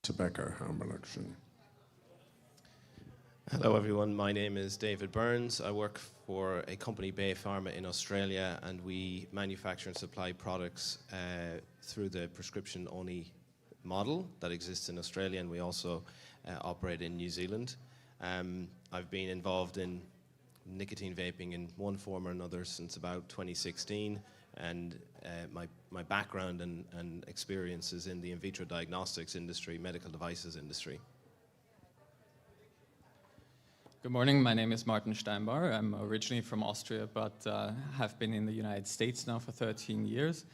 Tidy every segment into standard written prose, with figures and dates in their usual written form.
Tobacco harm reduction. Hello everyone, my name is David Burns. I work for a company, Bay Pharma, in Australia, and we manufacture and supply products through the prescription-only model that exists in Australia, and we also operate in New Zealand. I've been involved in nicotine vaping in one form or another since about 2016, and my background and experience is in the in vitro diagnostics industry, medical devices industry. Good morning, my name is Martin Steinbauer. I'm originally from Austria, but have been in the United States now for 13 years.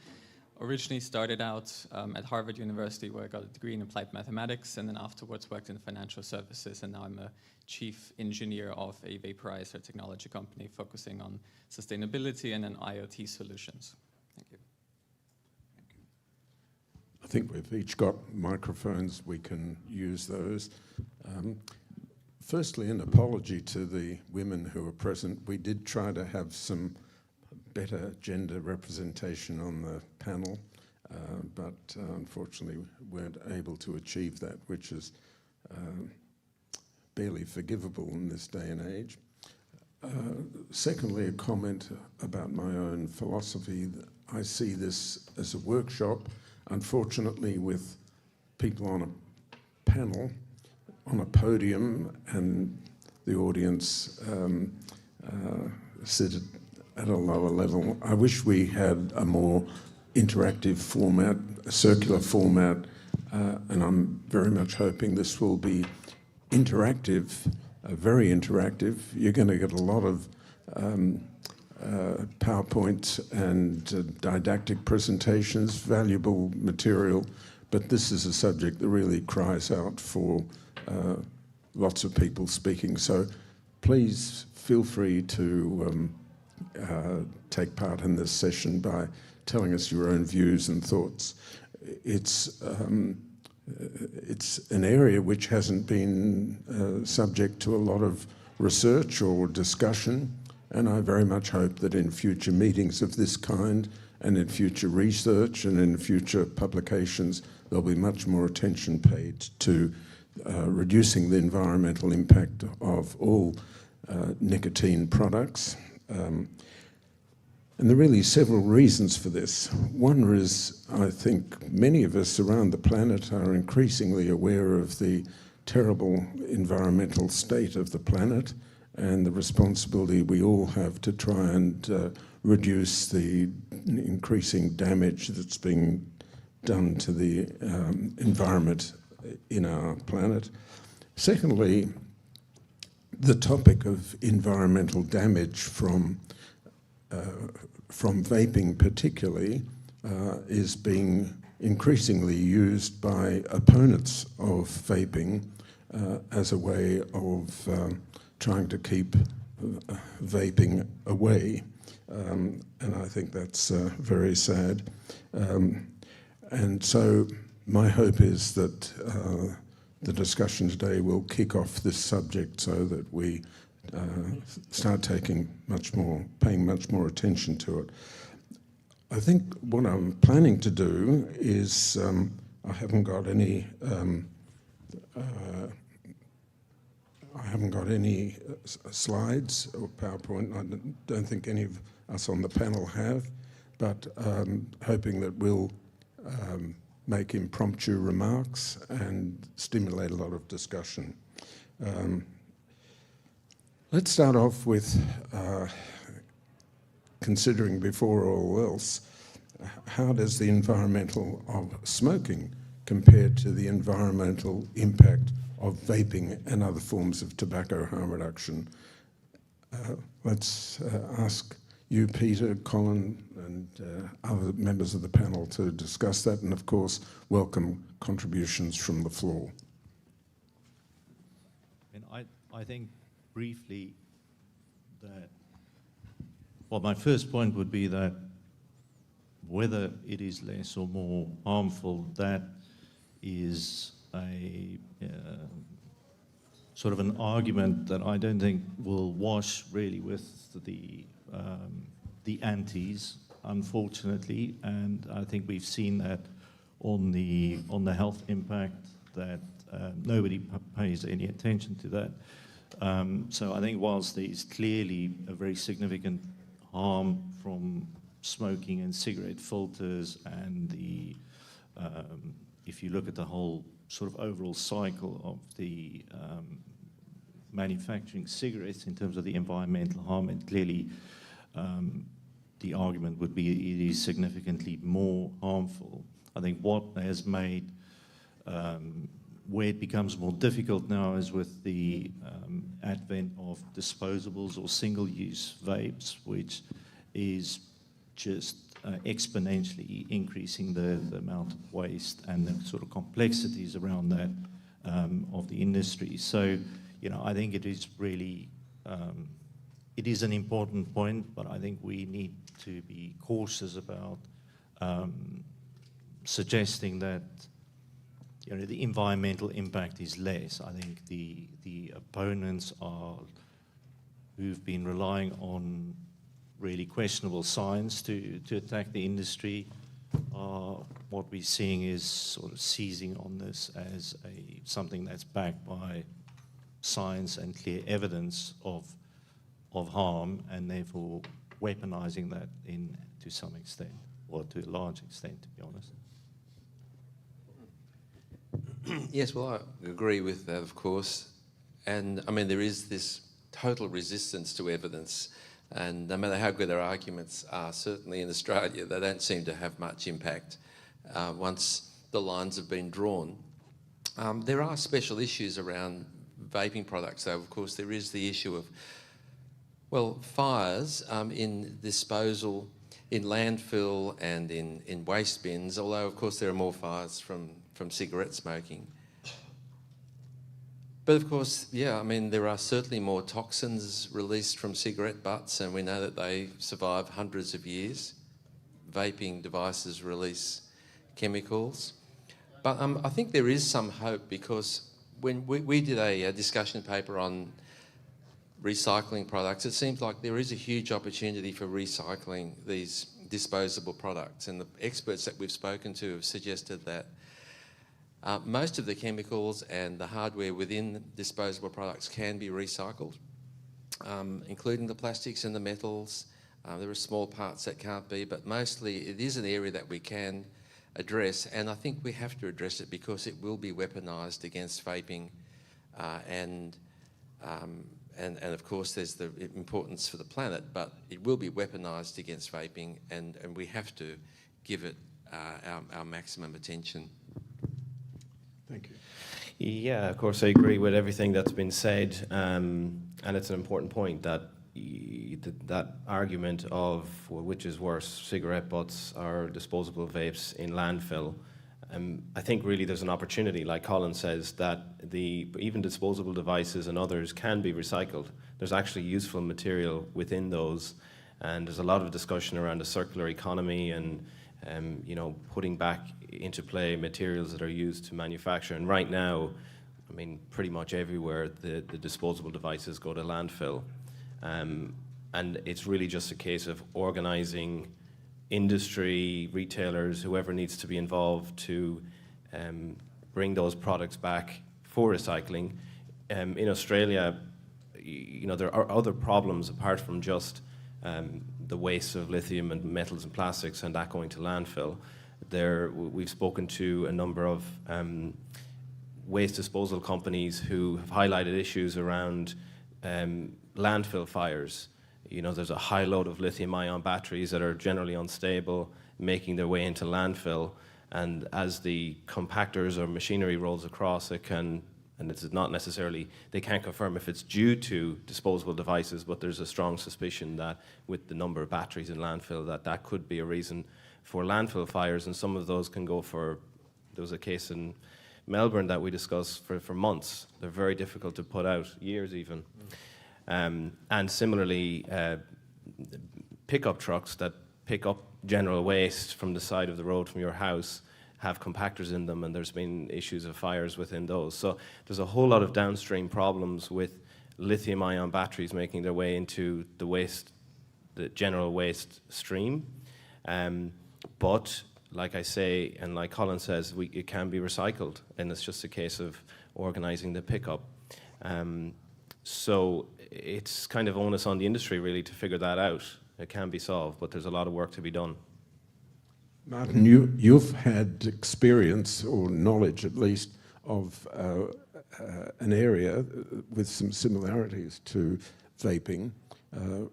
Originally started out at Harvard University, where I got a degree in applied mathematics, and then afterwards worked in financial services, and now I'm a chief engineer of a vaporizer technology company focusing on sustainability and then IoT solutions. Thank you. I think we've each got microphones, we can use those. Firstly, an apology to the women who are present. We did try to have some better gender representation on the panel, but unfortunately weren't able to achieve that, which is barely forgivable in this day and age. Secondly, a comment about my own philosophy. I see this as a workshop, unfortunately, with people on a panel, on a podium, and the audience sit at a lower level. I wish we had a more interactive format, a circular format, and I'm very much hoping this will be interactive, very interactive. You're going to get a lot of PowerPoint and didactic presentations, valuable material, but this is a subject that really cries out for lots of people speaking. So please feel free to take part in this session by telling us your own views and thoughts. It's an area which hasn't been subject to a lot of research or discussion, and I very much hope that in future meetings of this kind and in future research and in future publications, there'll be much more attention paid to reducing the environmental impact of all nicotine products. And there are really several reasons for this. One is, I think many of us around the planet are increasingly aware of the terrible environmental state of the planet and the responsibility we all have to try and reduce the increasing damage that's being done to the environment in our planet. Secondly, the topic of environmental damage from vaping particularly is being increasingly used by opponents of vaping as a way of trying to keep vaping away. And I think that's very sad. And so my hope is that the discussion today will kick off this subject so that we start paying much more attention to it. I think what I'm planning to do is, I haven't got any slides or PowerPoint. I don't think any of us on the panel have, but hoping that we'll make impromptu remarks and stimulate a lot of discussion. Let's start off with considering before all else, how does the environmental of smoking compare to the environmental impact of vaping and other forms of tobacco harm reduction? Let's ask you, Pieter, Colin, and other members of the panel to discuss that, and of course, welcome contributions from the floor. And I think briefly that, well, my first point would be that whether it is less or more harmful, that is a sort of an argument that I don't think will wash really with the antis. unfortunately, and I think we've seen that on the health impact that nobody pays any attention to that. So I think whilst there is clearly a very significant harm from smoking and cigarette filters, and the if you look at the whole sort of overall cycle of the manufacturing cigarettes in terms of the environmental harm, and clearly the argument would be it is significantly more harmful. I think what has made where it becomes more difficult now is with the advent of disposables or single-use vapes, which is just exponentially increasing the amount of waste and the sort of complexities around that of the industry. So, you know, I think it is really, it is an important point, but I think we need to be cautious about suggesting that, you know, the environmental impact is less. I think the opponents are, who've been relying on really questionable science to attack the industry, what we're seeing is sort of seizing on this as something that's backed by science and clear evidence of harm, and therefore weaponizing that to some extent, or to a large extent, to be honest. Yes, well, I agree with that, of course. And I mean, there is this total resistance to evidence. And no matter how good our arguments are, certainly in Australia, they don't seem to have much impact once the lines have been drawn. There are special issues around vaping products, though. Of course, there is the issue of, well, fires in disposal, in landfill and in waste bins, although, of course, there are more fires from cigarette smoking. But of course, yeah, I mean, there are certainly more toxins released from cigarette butts, and we know that they survive hundreds of years. Vaping devices release chemicals. But I think there is some hope, because when we did a discussion paper on recycling products, it seems like there is a huge opportunity for recycling these disposable products. And the experts that we've spoken to have suggested that most of the chemicals and the hardware within disposable products can be recycled, including the plastics and the metals. There are small parts that can't be, but mostly it is an area that we can address, and I think we have to address it because it will be weaponised against vaping, and of course there's the importance for the planet, but it will be weaponised against vaping, and we have to give it our maximum attention. Thank you. Yeah, of course, I agree with everything that's been said, and it's an important point that that argument of, well, which is worse, cigarette butts or disposable vapes in landfill. I think really there's an opportunity, like Colin says, that even disposable devices and others can be recycled. There's actually useful material within those, and there's a lot of discussion around the circular economy and you know, putting back into play materials that are used to manufacture. And right now, I mean, pretty much everywhere the disposable devices go to landfill. And it's really just a case of organising industry, retailers, whoever needs to be involved to bring those products back for recycling. In Australia, you know, there are other problems apart from just the waste of lithium and metals and plastics and that going to landfill. We've spoken to a number of waste disposal companies who have highlighted issues around landfill fires. You know, there's a high load of lithium-ion batteries that are generally unstable, making their way into landfill, and as the compactors or machinery rolls across, it can, and it's not necessarily, they can't confirm if it's due to disposable devices, but there's a strong suspicion that with the number of batteries in landfill, that could be a reason for landfill fires, and some of those can go for, there was a case in Melbourne that we discussed for months. They're very difficult to put out, years even. And similarly, pickup trucks that pick up general waste from the side of the road from your house have compactors in them, and there's been issues of fires within those. So there's a whole lot of downstream problems with lithium-ion batteries making their way into the waste, the general waste stream. But like I say, and like Colin says, it can be recycled, and it's just a case of organising the pickup. So it's kind of onus on the industry really to figure that out. It can be solved, but there's a lot of work to be done. Martin, you've had experience, or knowledge at least, of an area with some similarities to vaping,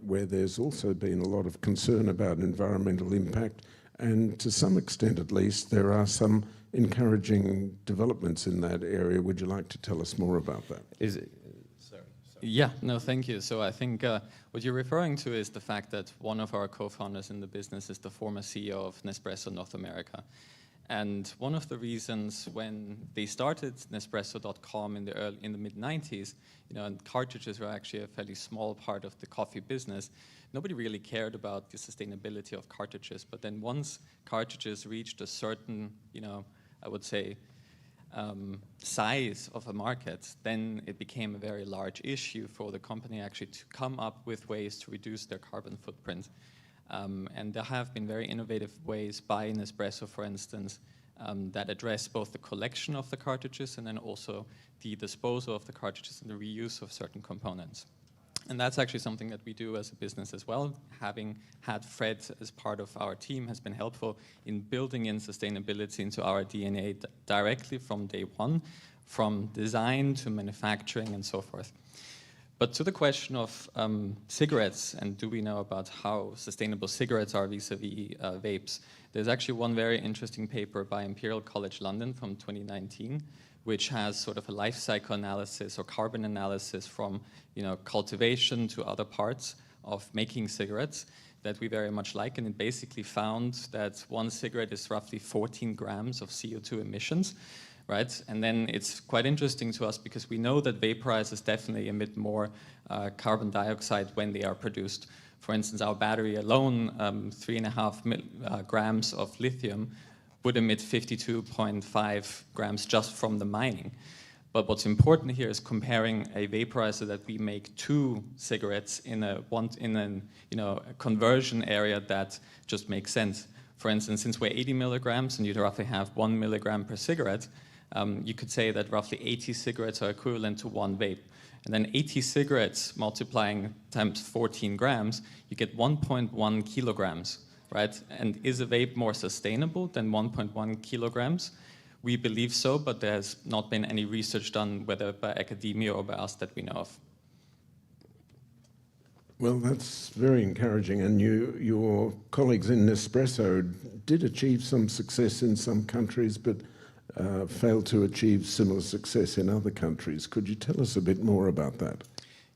where there's also been a lot of concern about environmental impact, and to some extent at least, there are some encouraging developments in that area. Would you like to tell us more about that? Is it? Sorry. Yeah, no, thank you. So I think what you're referring to is the fact that one of our co-founders in the business is the former CEO of Nespresso North America. And one of the reasons when they started Nespresso.com in the mid-90s, and cartridges were actually a fairly small part of the coffee business, nobody really cared about the sustainability of cartridges. But then once cartridges reached a certain, I would say, size of a market, then it became a very large issue for the company actually to come up with ways to reduce their carbon footprint. And there have been very innovative ways by Nespresso, for instance, that address both the collection of the cartridges and then also the disposal of the cartridges and the reuse of certain components. And that's actually something that we do as a business as well. Having had Fred as part of our team has been helpful in building in sustainability into our DNA directly from day one, from design to manufacturing and so forth. But to the question of cigarettes, and do we know about how sustainable cigarettes are vis-a-vis vapes, there's actually one very interesting paper by Imperial College London from 2019, which has sort of a life cycle analysis or carbon analysis from cultivation to other parts of making cigarettes that we very much like. And it basically found that one cigarette is roughly 14 grams of CO2 emissions. Right? And then it's quite interesting to us because we know that vaporizers definitely emit more carbon dioxide when they are produced. For instance, our battery alone, 3.5 grams of lithium, would emit 52.5 grams just from the mining. But what's important here is comparing a vaporizer that we make to cigarettes in a conversion area that just makes sense. For instance, since we're 80 milligrams and you roughly have 1 milligram per cigarette, you could say that roughly 80 cigarettes are equivalent to one vape. And then 80 cigarettes multiplying times 14 grams, you get 1.1 kilograms, right? And is a vape more sustainable than 1.1 kilograms? We believe so, but there's not been any research done, whether by academia or by us, that we know of. Well, that's very encouraging. And your colleagues in Nespresso did achieve some success in some countries, but failed to achieve similar success in other countries. Could you tell us a bit more about that?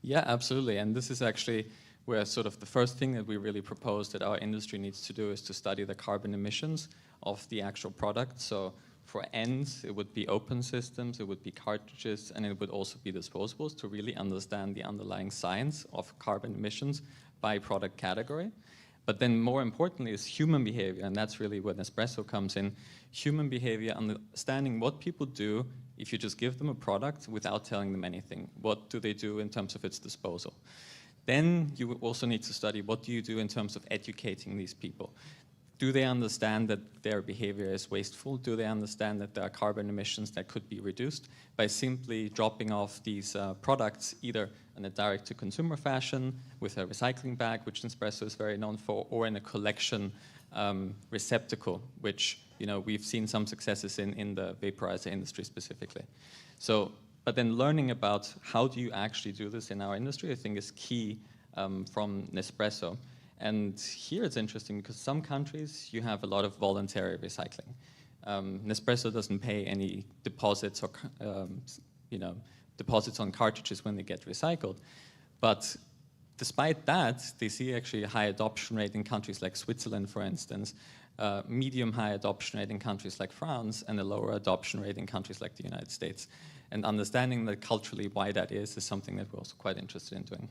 Yeah, absolutely. And this is actually where sort of the first thing that we really propose that our industry needs to do is to study the carbon emissions of the actual product. So for ends, it would be open systems, it would be cartridges, and it would also be disposables to really understand the underlying science of carbon emissions by product category. But then more importantly is human behavior, and that's really where Nespresso comes in. Human behavior, understanding what people do if you just give them a product without telling them anything. What do they do in terms of its disposal? Then you also need to study what do you do in terms of educating these people. Do they understand that their behavior is wasteful? Do they understand that there are carbon emissions that could be reduced by simply dropping off these products either in a direct-to-consumer fashion with a recycling bag, which Nespresso is very known for, or in a collection receptacle, which we've seen some successes in the vaporizer industry specifically. So, but then learning about how do you actually do this in our industry, I think is key from Nespresso. And here it's interesting because some countries you have a lot of voluntary recycling. Nespresso doesn't pay any deposits or deposits on cartridges when they get recycled, but despite that, they see actually a high adoption rate in countries like Switzerland, for instance, medium high adoption rate in countries like France, and a lower adoption rate in countries like the United States. And understanding that culturally why that is something that we're also quite interested in doing.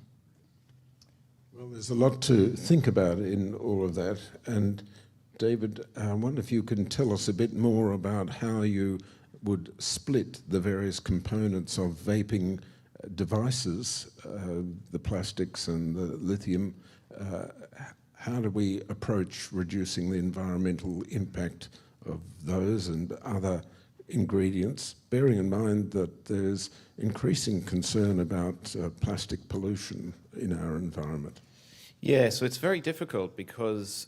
Well, there's a lot to think about in all of that. And David, I wonder if you can tell us a bit more about how you would split the various components of vaping devices, the plastics and the lithium. how do we approach reducing the environmental impact of those and other ingredients, bearing in mind that there's increasing concern about plastic pollution in our environment? Yeah, so it's very difficult because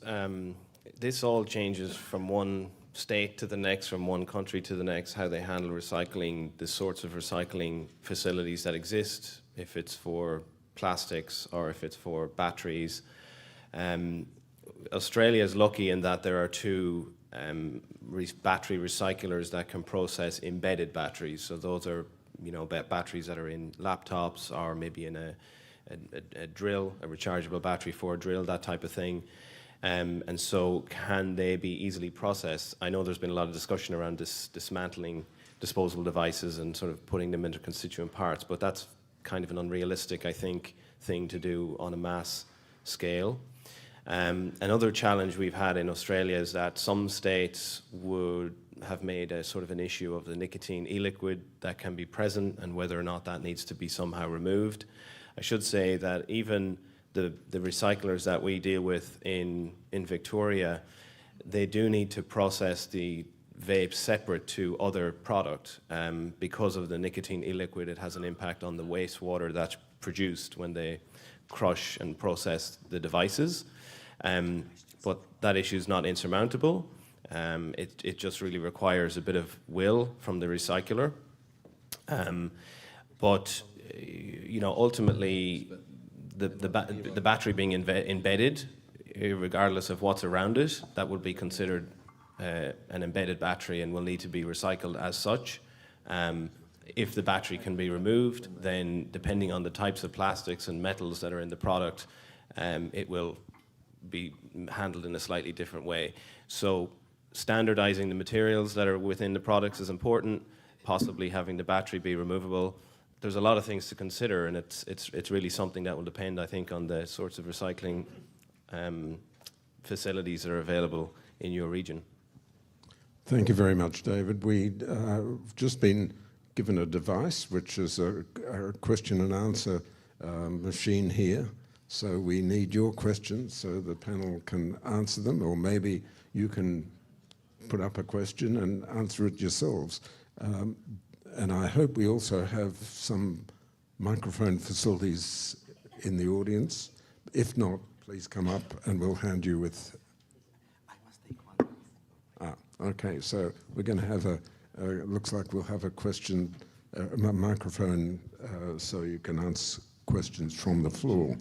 this all changes from one state to the next, from one country to the next, how they handle recycling, the sorts of recycling facilities that exist, if it's for plastics or if it's for batteries. Australia is lucky in that there are two battery recyclers that can process embedded batteries. So those are, batteries that are in laptops or maybe in a drill, a rechargeable battery for a drill, that type of thing. And so can they be easily processed? I know there's been a lot of discussion around dismantling disposable devices and sort of putting them into constituent parts, but that's kind of an unrealistic, I think, thing to do on a mass scale. Another challenge we've had in Australia is that some states would have made a sort of an issue of the nicotine e-liquid that can be present and whether or not that needs to be somehow removed. I should say that even the recyclers that we deal with in Victoria, they do need to process the vape separate to other product. Because of the nicotine e-liquid, it has an impact on the wastewater that's produced when they crush and process the devices. But that issue is not insurmountable. It just really requires a bit of will from the recycler. But ultimately, the battery being embedded, regardless of what's around it, that would be considered an embedded battery and will need to be recycled as such. If the battery can be removed, then depending on the types of plastics and metals that are in the product, it will be handled in a slightly different way. So standardizing the materials that are within the products is important, possibly having the battery be removable. There's a lot of things to consider, and it's really something that will depend, I think, on the sorts of recycling facilities that are available in your region. Thank you very much, David. We've just been given a device, which is a question and answer machine here. So we need your questions so the panel can answer them, or maybe you can put up a question and answer it yourselves. And I hope we also have some microphone facilities in the audience. If not, please come up and we'll hand you with... I must take one. Okay, so we're going to have looks like we'll have a question, a microphone, so you can answer questions from the floor.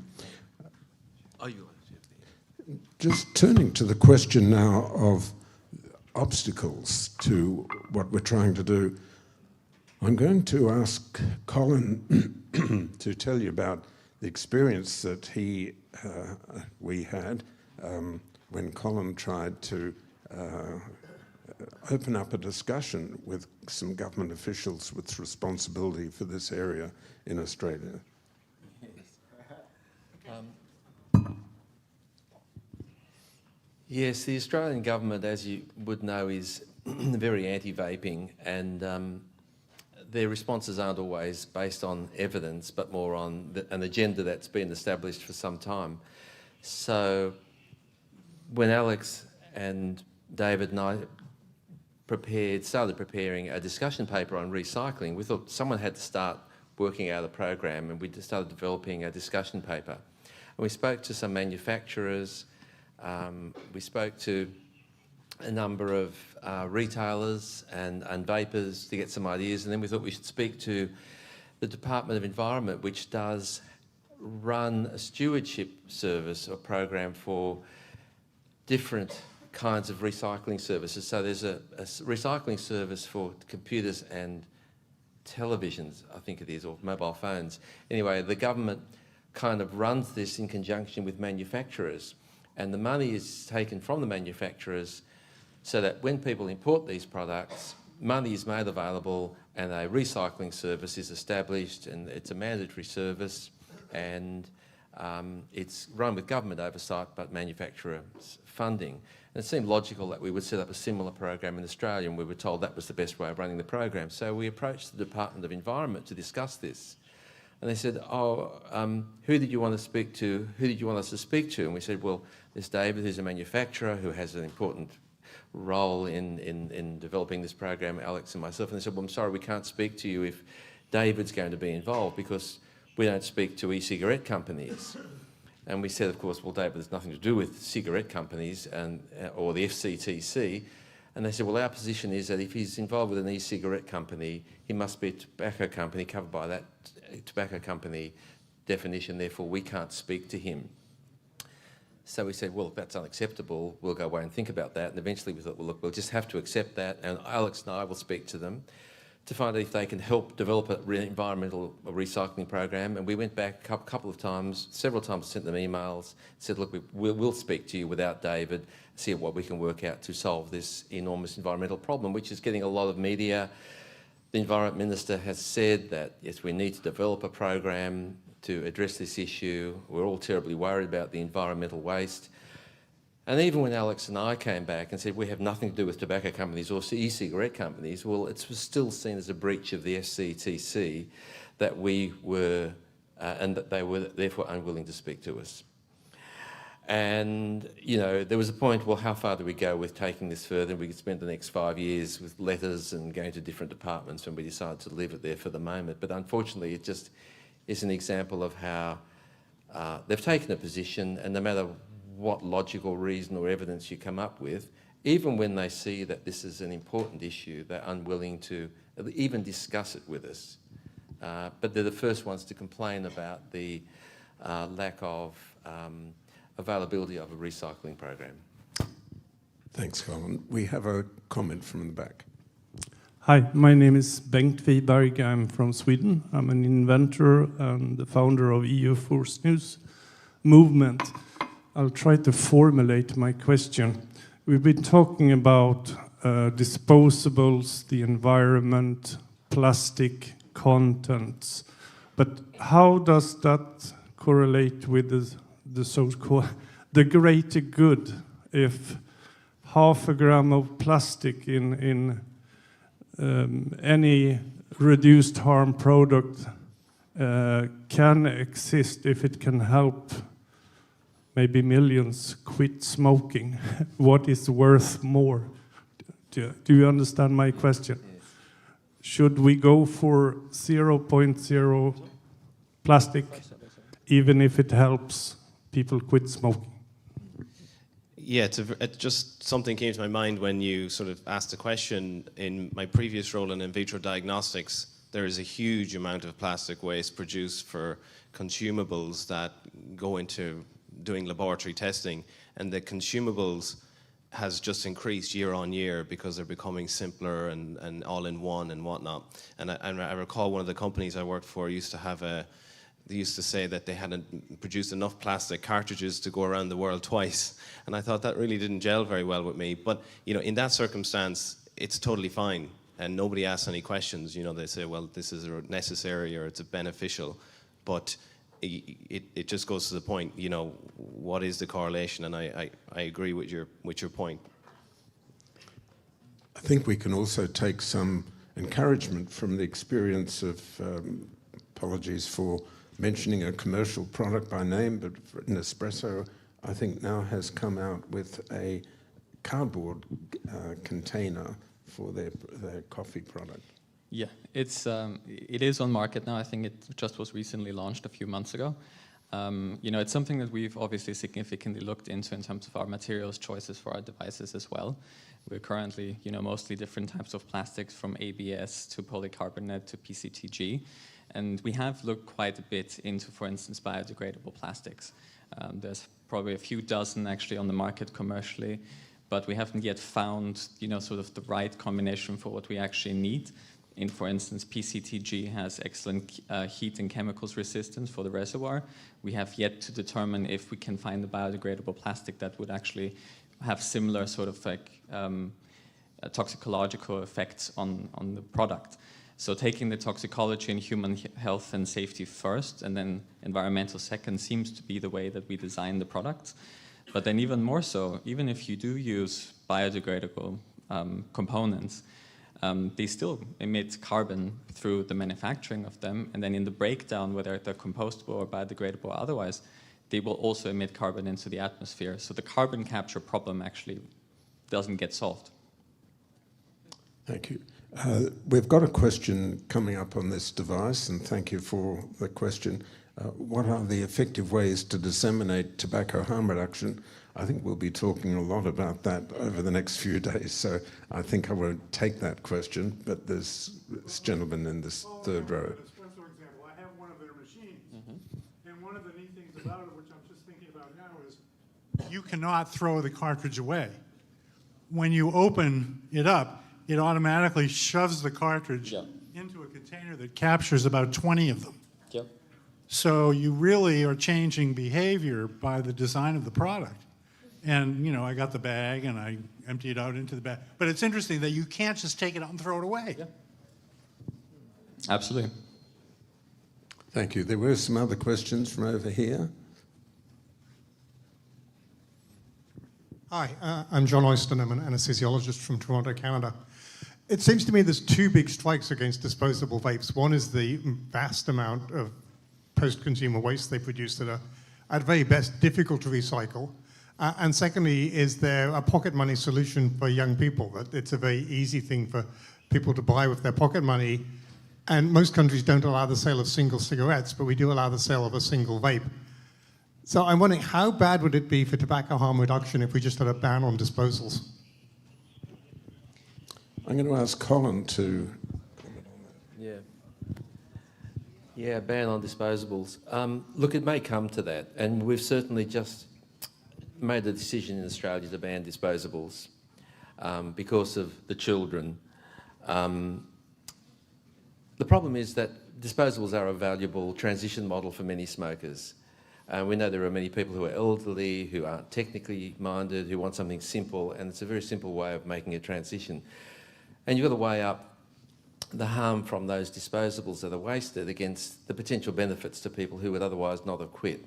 Just turning to the question now of obstacles to what we're trying to do, I'm going to ask Colin to tell you about the experience that we had when Colin tried to open up a discussion with some government officials with responsibility for this area in Australia. Yes, the Australian government, as you would know, is very anti-vaping, and their responses aren't always based on evidence, but more on an agenda that's been established for some time. So when Alex and David and I started preparing a discussion paper on recycling, we thought someone had to start working out a program, and we just started developing a discussion paper. And we spoke to some manufacturers, we spoke to a number of retailers and vapers to get some ideas, and then we thought we should speak to the Department of Environment, which does run a stewardship service or program for different kinds of recycling services. So there's a recycling service for computers and televisions, I think it is, or mobile phones. Anyway, the government kind of runs this in conjunction with manufacturers, and the money is taken from the manufacturers so that when people import these products, money is made available and a recycling service is established, and it's a mandatory service, and it's run with government oversight but manufacturer funding. And it seemed logical that we would set up a similar program in Australia, and we were told that was the best way of running the program. So we approached the Department of Environment to discuss this. And they said, who did you want to speak to? Who did you want us to speak to? And we said, well, there's David, who's a manufacturer, who has an important role in developing this program, Alex and myself. And they said, well, I'm sorry, we can't speak to you if David's going to be involved because we don't speak to e-cigarette companies. And we said, of course, well, David, there's nothing to do with cigarette companies or the FCTC. And they said, well, our position is that if he's involved with an e-cigarette company, he must be a tobacco company covered by that tobacco company definition, therefore we can't speak to him. So we said, well, if that's unacceptable, we'll go away and think about that. And eventually we thought, well, look, we'll just have to accept that, and Alex and I will speak to them to find out if they can help develop an environmental recycling program. And we went back a couple of times, several times, sent them emails, said, look, we'll speak to you without David, see what we can work out to solve this enormous environmental problem, which is getting a lot of media. The Environment Minister has said that, yes, we need to develop a program to address this issue. We're all terribly worried about the environmental waste. And even when Alex and I came back and said we have nothing to do with tobacco companies or e-cigarette companies, well, it was still seen as a breach of the FCTC that we were, and that they were therefore unwilling to speak to us. And, you know, there was a point, well, how far do we go with taking this further? We could spend the next 5 years with letters and going to different departments, and we decided to leave it there for the moment. But unfortunately, it just is an example of how they've taken a position, and no matter what logical reason or evidence you come up with, even when they see that this is an important issue, they're unwilling to even discuss it with us. But they're the first ones to complain about the lack of availability of a recycling program. Thanks, Colin. We have a comment from the back. Hi, my name is Bengt Wiberg. I'm from Sweden. I'm an inventor and the founder of EU Force News movement. I'll try to formulate my question. We've been talking about disposables, the environment, plastic contents, but how does that correlate with the so-called the greater good? If half a gram of plastic in any reduced harm product can exist, if it can help maybe millions quit smoking, what is worth more? Do you understand my question? Yes. Should we go for 0.0 plastic, even if it helps people quit smoking? Yeah, it just something came to my mind when you sort of asked the question. In my previous role in vitro diagnostics, there is a huge amount of plastic waste produced for consumables that go into doing laboratory testing, and the consumables has just increased year on year because they're becoming simpler and all in one and whatnot. And I recall one of the companies I worked for used to say that they hadn't produced enough plastic cartridges to go around the world twice. And I thought that really didn't gel very well with me. But, you know, in that circumstance, it's totally fine. And nobody asks any questions. You know, they say, well, this is necessary or it's beneficial. But it just goes to the point, you know, what is the correlation? And I agree with your point. I think we can also take some encouragement from the experience of, apologies for mentioning a commercial product by name, but Nespresso, I think now has come out with a cardboard container for their coffee product. Yeah, it is on market now. I think it just was recently launched a few months ago. You know, it's something that we've obviously significantly looked into in terms of our materials choices for our devices as well. We're currently, you know, mostly different types of plastics, from ABS to polycarbonate to PCTG. And we have looked quite a bit into, for instance, biodegradable plastics. There's probably a few dozen actually on the market commercially, but we haven't yet found, you know, sort of the right combination for what we actually need. In, for instance, PCTG has excellent heat and chemicals resistance for the reservoir. We have yet to determine if we can find a biodegradable plastic that would actually have similar sort of like toxicological effects on the product. So taking the toxicology and human health and safety first, and then environmental second, seems to be the way that we design the products. But then even more so, even if you do use biodegradable components, they still emit carbon through the manufacturing of them, and then in the breakdown, whether they're compostable or biodegradable or otherwise, they will also emit carbon into the atmosphere. So the carbon capture problem actually doesn't get solved. Thank you. We've got a question coming up on this device, and thank you for the question. What are the effective ways to disseminate tobacco harm reduction? I think we'll be talking a lot about that over the next few days, so I think I won't take that question, but there's this gentleman in this third row. For example, I have one of their machines, and one of the neat things about it, which I'm just thinking about now, is you cannot throw the cartridge away. When you open it up, it automatically shoves the cartridge into a container that captures about 20 of them. So you really are changing behavior by the design of the product. And, you know, I got the bag and I empty it out into the bag. But it's interesting that you can't just take it out and throw it away. Absolutely. Thank you. There were some other questions from over here. Hi, I'm John Oyston. I'm an anesthesiologist from Toronto, Canada. It seems to me there's two big strikes against disposable vapes. One is the vast amount of post-consumer waste they produce that are, at very best, difficult to recycle. And secondly, is there a pocket money solution for young people? That it's a very easy thing for people to buy with their pocket money. And most countries don't allow the sale of single cigarettes, but we do allow the sale of a single vape. So I'm wondering, how bad would it be for tobacco harm reduction if we just had a ban on disposals? I'm going to ask Colin to comment on that. Yeah, ban on disposables. Look, it may come to that, and we've certainly just made the decision in Australia to ban disposables because of the children. The problem is that disposables are a valuable transition model for many smokers. We know there are many people who are elderly, who aren't technically minded, who want something simple, and it's a very simple way of making a transition. And you've got to weigh up the harm from those disposables that are wasted against the potential benefits to people who would otherwise not have quit.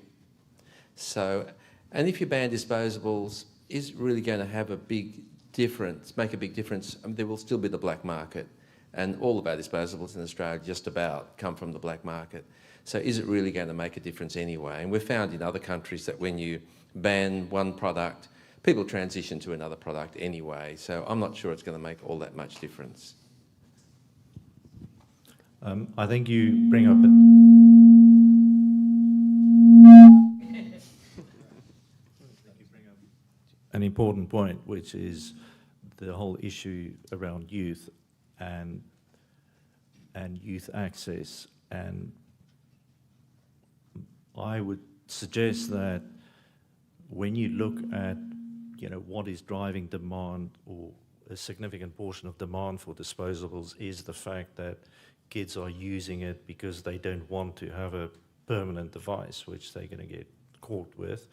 So, and if you ban disposables, is it really going to have a big difference, make a big difference? I mean, there will still be the black market, and all of our disposables in Australia just about come from the black market. So is it really going to make a difference anyway? And we've found in other countries that when you ban one product, people transition to another product anyway. So I'm not sure it's going to make all that much difference. I think you bring up an important point, which is the whole issue around youth and youth access. And I would suggest that when you look at, you know, what is driving demand, or a significant portion of demand for disposables, is the fact that kids are using it because they don't want to have a permanent device, which they're going to get caught with.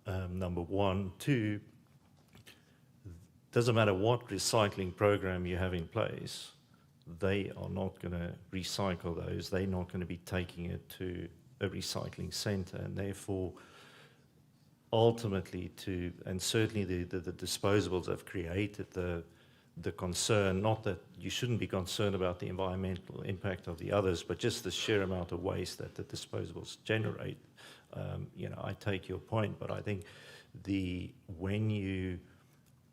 Number one. Two, doesn't matter what recycling program you have in place, they are not going to recycle those. They're not going to be taking it to a recycling centre, and therefore ultimately and certainly the disposables have created the concern, not that you shouldn't be concerned about the environmental impact of the others, but just the sheer amount of waste that the disposables generate. You know, I take your point, but I think when you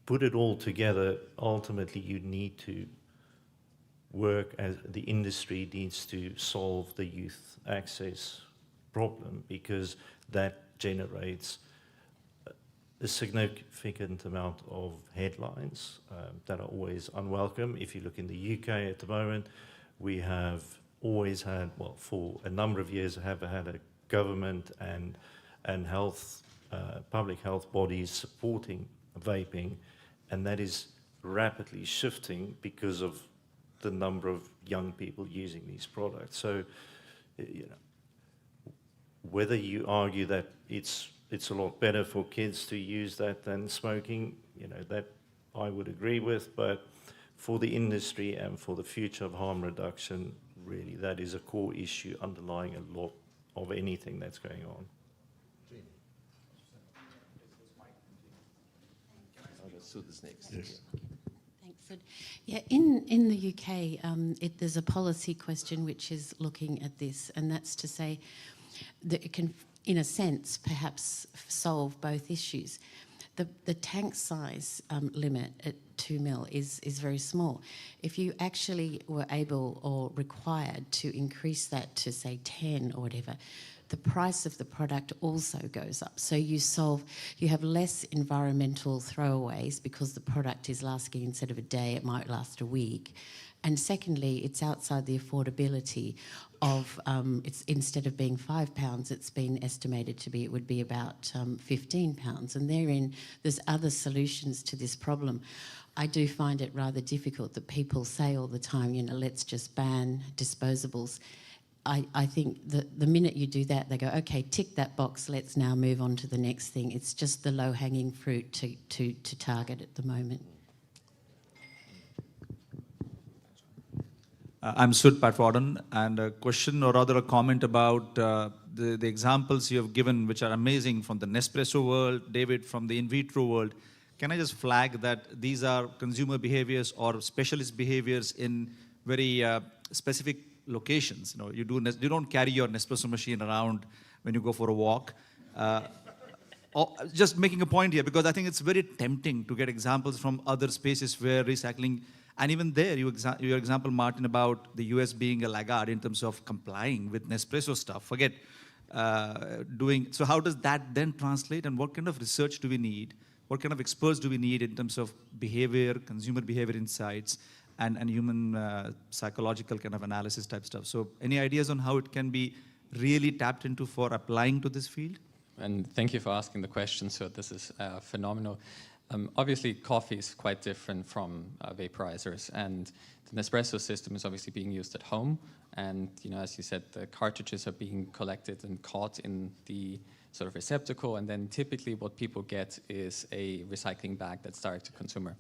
put it all together, ultimately you need to work as the industry needs to solve the youth access problem, because that generates a significant amount of headlines that are always unwelcome. If you look in the UK at the moment, we have always had, well, for a number of years, have had a government and health, public health bodies supporting vaping, and that is rapidly shifting because of the number of young people using these products. So, you know, whether you argue that it's a lot better for kids to use that than smoking, you know, that I would agree with, but for the industry and for the future of harm reduction, really that is a core issue underlying a lot of anything that's going on. Sudha's next. Yes. Thanks. Good. Yeah, in the UK, there's a policy question which is looking at this, and that's to say that it can, in a sense, perhaps solve both issues. The tank size limit at 2 mil is very small. If you actually were able or required to increase that to, say, 10 or whatever, the price of the product also goes up. So you have less environmental throwaways because the product is lasting, instead of a day, it might last a week. And secondly, it's outside the affordability of, it's instead of being £5, it's been estimated to be, it would be about £15. And therein, there's other solutions to this problem. I do find it rather difficult that people say all the time, you know, let's just ban disposables. I think that the minute you do that, they go, okay, tick that box, let's now move on to the next thing. It's just the low-hanging fruit to target at the moment. I'm Sud Patwadden, and a question or rather a comment about the examples you have given, which are amazing, from the Nespresso world, David, from the in vitro world. Can I just flag that these are consumer behaviors or specialist behaviors in very specific locations? You know, you don't carry your Nespresso machine around when you go for a walk. Just making a point here, because I think it's very tempting to get examples from other spaces where recycling, and even there, your example, Martin, about the US being a laggard in terms of complying with Nespresso stuff. Forget doing, so how does that then translate, and what kind of research do we need? What kind of experts do we need in terms of behavior, consumer behavior insights, and human psychological kind of analysis type stuff? So any ideas on how it can be really tapped into for applying to this field? And thank you for asking the question, so this is phenomenal. Obviously, coffee is quite different from vaporizers, and the Nespresso system is obviously being used at home. And you know, as you said, the cartridges are being collected and caught in the sort of receptacle, and then typically what people get is a recycling bag that's direct to consumer.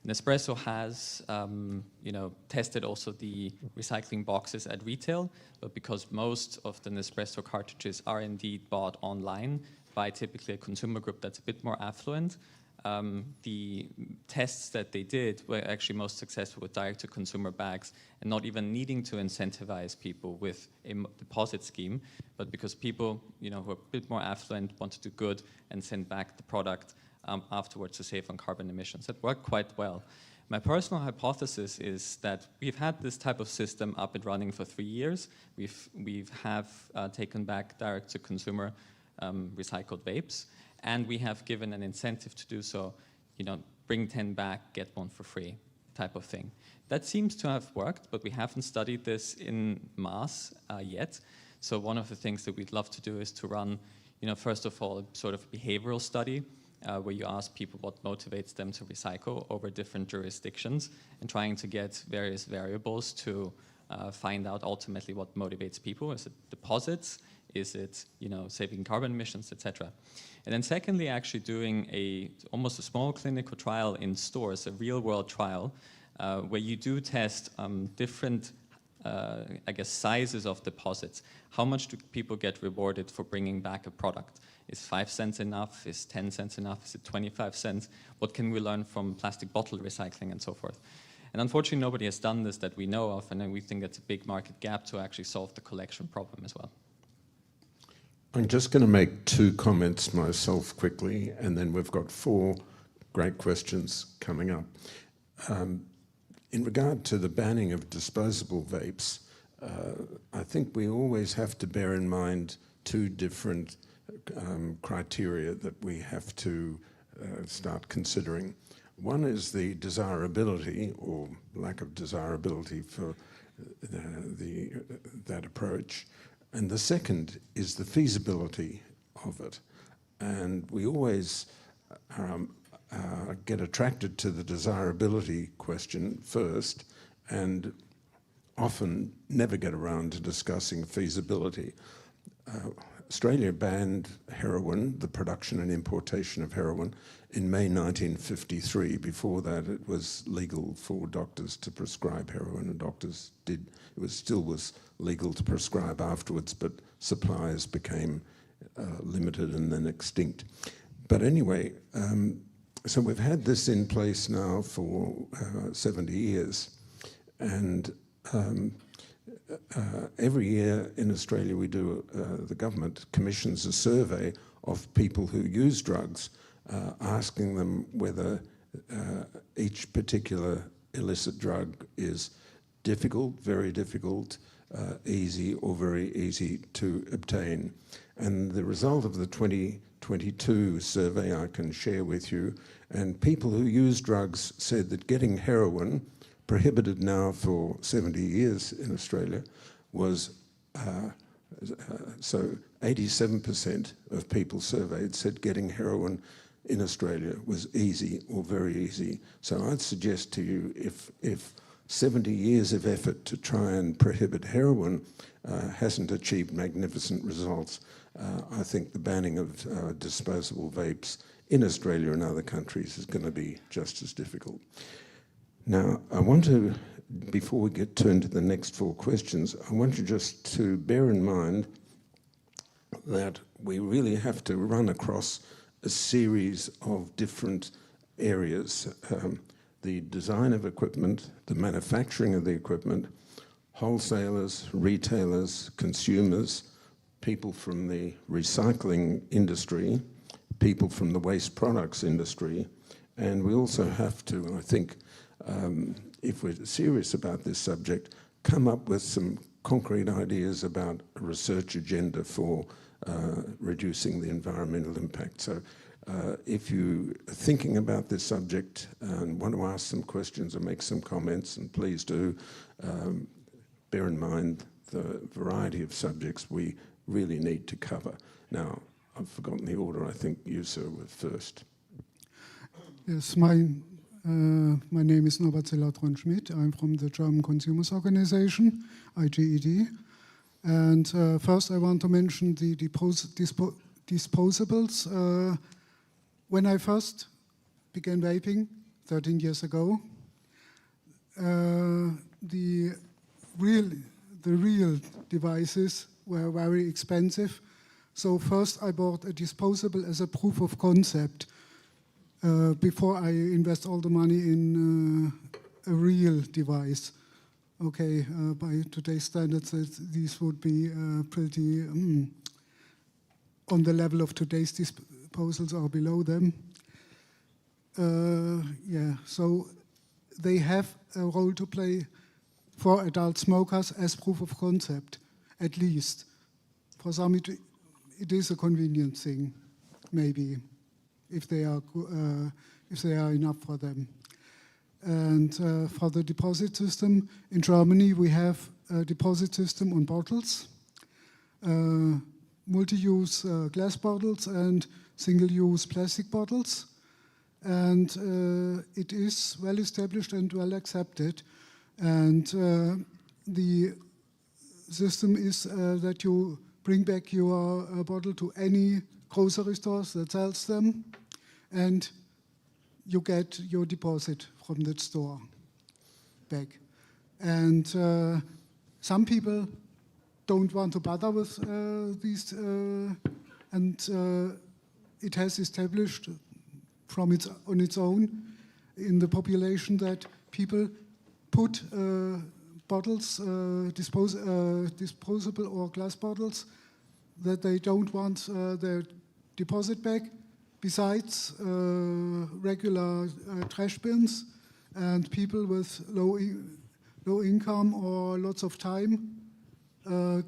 Nespresso has, tested also the recycling boxes at retail, but because most of the Nespresso cartridges are indeed bought online by typically a consumer group that's a bit more affluent, the tests that they did were actually most successful with direct-to-consumer bags, and not even needing to incentivize people with a deposit scheme, but because people, you know, who are a bit more affluent want to do good and send back the product afterwards to save on carbon emissions. That worked quite well. My personal hypothesis is that we've had this type of system up and running for 3 years. We've taken back direct-to-consumer recycled vapes, and we have given an incentive to do so, you know, bring 10 back, get one for free type of thing. That seems to have worked, but we haven't studied this in mass yet. So one of the things that we'd love to do is to run, you know, first of all, sort of a behavioral study where you ask people what motivates them to recycle over different jurisdictions, and trying to get various variables to find out ultimately what motivates people. Is it deposits? Is it, you know, saving carbon emissions, etc.? And then secondly, actually doing almost a small clinical trial in stores, a real-world trial, where you do test different, sizes of deposits. How much do people get rewarded for bringing back a product? Is 5 cents enough? Is 10 cents enough? Is it 25 cents? What can we learn from plastic bottle recycling and so forth? And unfortunately, nobody has done this that we know of, and we think that's a big market gap to actually solve the collection problem as well. I'm just going to make 2 comments myself quickly, and then we've got 4 great questions coming up. In regard to the banning of disposable vapes, I think we always have to bear in mind 2 different criteria that we have to start considering. One is the desirability or lack of desirability for that approach. And the second is the feasibility of it. And we always get attracted to the desirability question first, and often never get around to discussing feasibility. Australia banned heroin, the production and importation of heroin, in May 1953. Before that, it was legal for doctors to prescribe heroin, and doctors did. It still was legal to prescribe afterwards, but supplies became limited and then extinct. But anyway, So we've had this in place now for 70 years, and every year in Australia we do, the government commissions a survey of people who use drugs, asking them whether each particular illicit drug is difficult, very difficult, easy or very easy to obtain. And the result of the 2022 survey I can share with you, and people who use drugs said that getting heroin, prohibited now for 70 years in Australia, was, so 87% of people surveyed said getting heroin in Australia was easy or very easy. So I'd suggest to you, if 70 years of effort to try and prohibit heroin hasn't achieved magnificent results, I think the banning of disposable vapes in Australia and other countries is going to be just as difficult. Now, I want to, before we turn to the next 4 questions, I want you just to bear in mind that we really have to run across a series of different areas. The design of equipment, the manufacturing of the equipment, wholesalers, retailers, consumers, people from the recycling industry, people from the waste products industry, and we also have to, I think, if we're serious about this subject, come up with some concrete ideas about a research agenda for reducing the environmental impact. So if you are thinking about this subject and want to ask some questions or make some comments, and please do, bear in mind the variety of subjects we really need to cover. Now, I've forgotten the order. I think you, sir, were first. Yes, my name is Norbert Zelatron-Schmidt. I'm from the German Consumers Organization, IGED. And first I want to mention the disposables. When I first began vaping 13 years ago, the real devices were very expensive. So first I bought a disposable as a proof of concept before I invest all the money in a real device. Okay, by today's standards, these would be pretty on the level of today's disposals or below them. Yeah, so they have a role to play for adult smokers as proof of concept, at least. For some, it is a convenient thing, maybe, if they are enough for them. And for the deposit system, in Germany we have a deposit system on bottles, multi-use glass bottles and single-use plastic bottles. And it is well established and well accepted. And the system is that you bring back your bottle to any grocery stores that sells them, and you get your deposit from that store back. And some people don't want to bother with these, and it has established on its own in the population that people put bottles, disposable or glass bottles, that they don't want their deposit back, besides regular trash bins, and people with low income or lots of time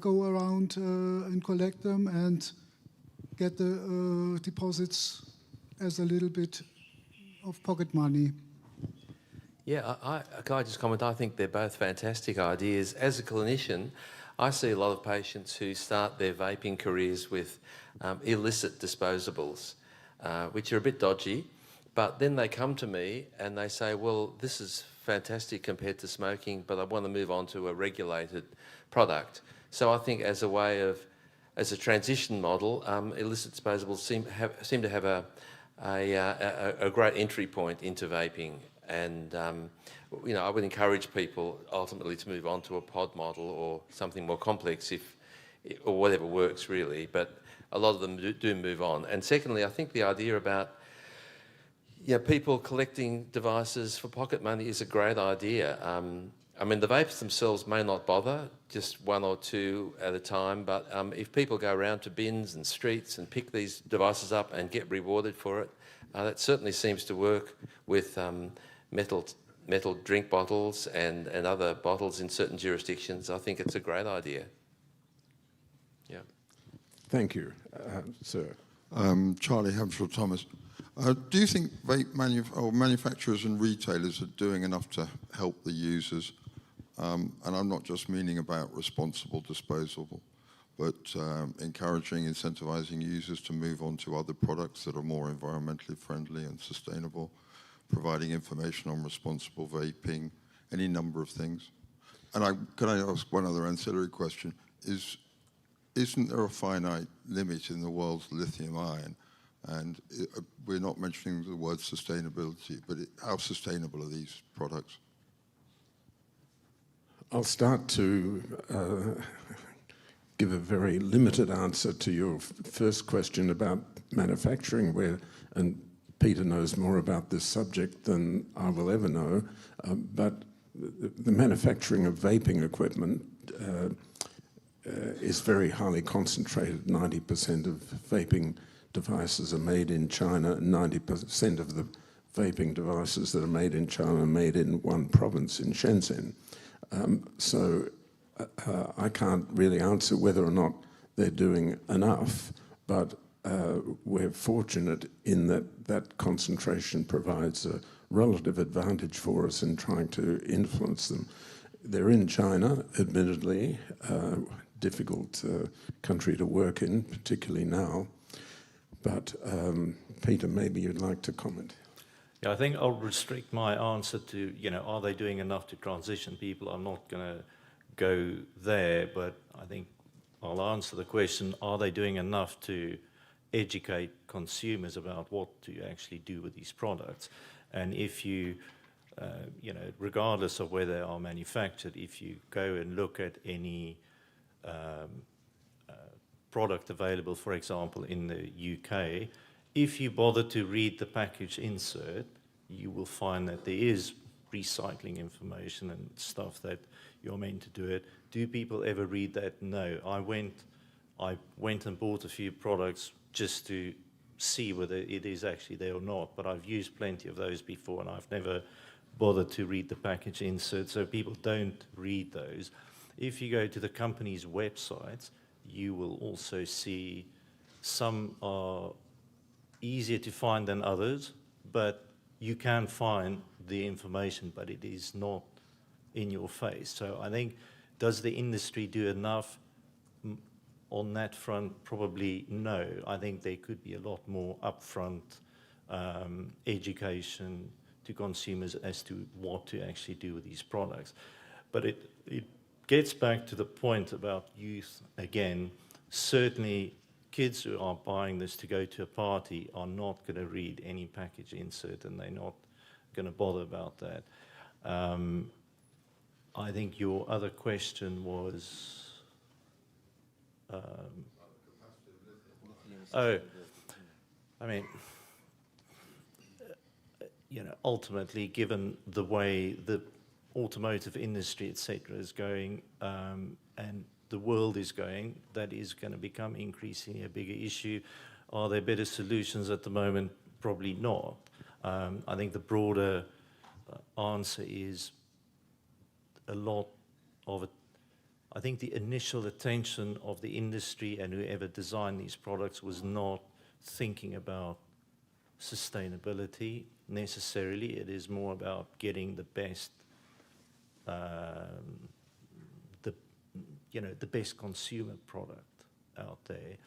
go around and collect them and get the deposits as a little bit of pocket money. Yeah, can I just comment? I think they're both fantastic ideas. As a clinician, I see a lot of patients who start their vaping careers with illicit disposables, which are a bit dodgy, but then they come to me and they say, well, this is fantastic compared to smoking, but I want to move on to a regulated product. So I think as a way of, as a transition model, illicit disposables seem to have a great entry point into vaping. And you know, I would encourage people ultimately to move on to a pod model or something more complex, or whatever works really. But a lot of them do move on. And secondly, I think the idea about, Yeah, people collecting devices for pocket money is a great idea. I mean, the vapes themselves may not bother, just one or two at a time, but if people go around to bins and streets and pick these devices up and get rewarded for it, that certainly seems to work with metal drink bottles and other bottles in certain jurisdictions. I think it's a great idea. Yeah. Thank you, sir. Charlie Hampshire Thomas. Do you think vape manufacturers and retailers are doing enough to help the users? And I'm not just meaning about responsible disposal, but encouraging, incentivizing users to move on to other products that are more environmentally friendly and sustainable, providing information on responsible vaping, any number of things. And can I ask one other ancillary question? Isn't there a finite limit in the world's lithium ion? And we're not mentioning the word sustainability, but how sustainable are these products? I'll start to give a very limited answer to your first question about manufacturing, and Peter knows more about this subject than I will ever know, but the manufacturing of vaping equipment is very highly concentrated. 90% of vaping devices are made in China, and 90% of the vaping devices that are made in China are made in one province, in Shenzhen. So I can't really answer whether or not they're doing enough, but we're fortunate in that concentration provides a relative advantage for us in trying to influence them. They're in China, admittedly, difficult country to work in, particularly now. But Peter, maybe you'd like to comment. Yeah, I think I'll restrict my answer to, are they doing enough to transition people? I'm not going to go there, but I think I'll answer the question, are they doing enough to educate consumers about what to actually do with these products? And if you, regardless of where they are manufactured, if you go and look at any product available, for example, in the UK, if you bother to read the package insert, you will find that there is recycling information and stuff that you're meant to do it. Do people ever read that? No. I went and bought a few products just to see whether it is actually there or not, but I've used plenty of those before and I've never bothered to read the package insert, so people don't read those. If you go to the company's websites, you will also see some are easier to find than others, but you can find the information, but it is not in your face. So I think, does the industry do enough on that front? Probably no. I think there could be a lot more upfront education to consumers as to what to actually do with these products. But it gets back to the point about youth again. Certainly kids who are buying this to go to a party are not going to read any package insert, and they're not going to bother about that. I think your other question was... ultimately, given the way the automotive industry, etc., is going, and the world is going, that is going to become increasingly a bigger issue. Are there better solutions at the moment? Probably not. I think the broader answer is a lot of it. I think the initial attention of the industry and whoever designed these products was not thinking about sustainability necessarily. It is more about getting the best, the best consumer product out there.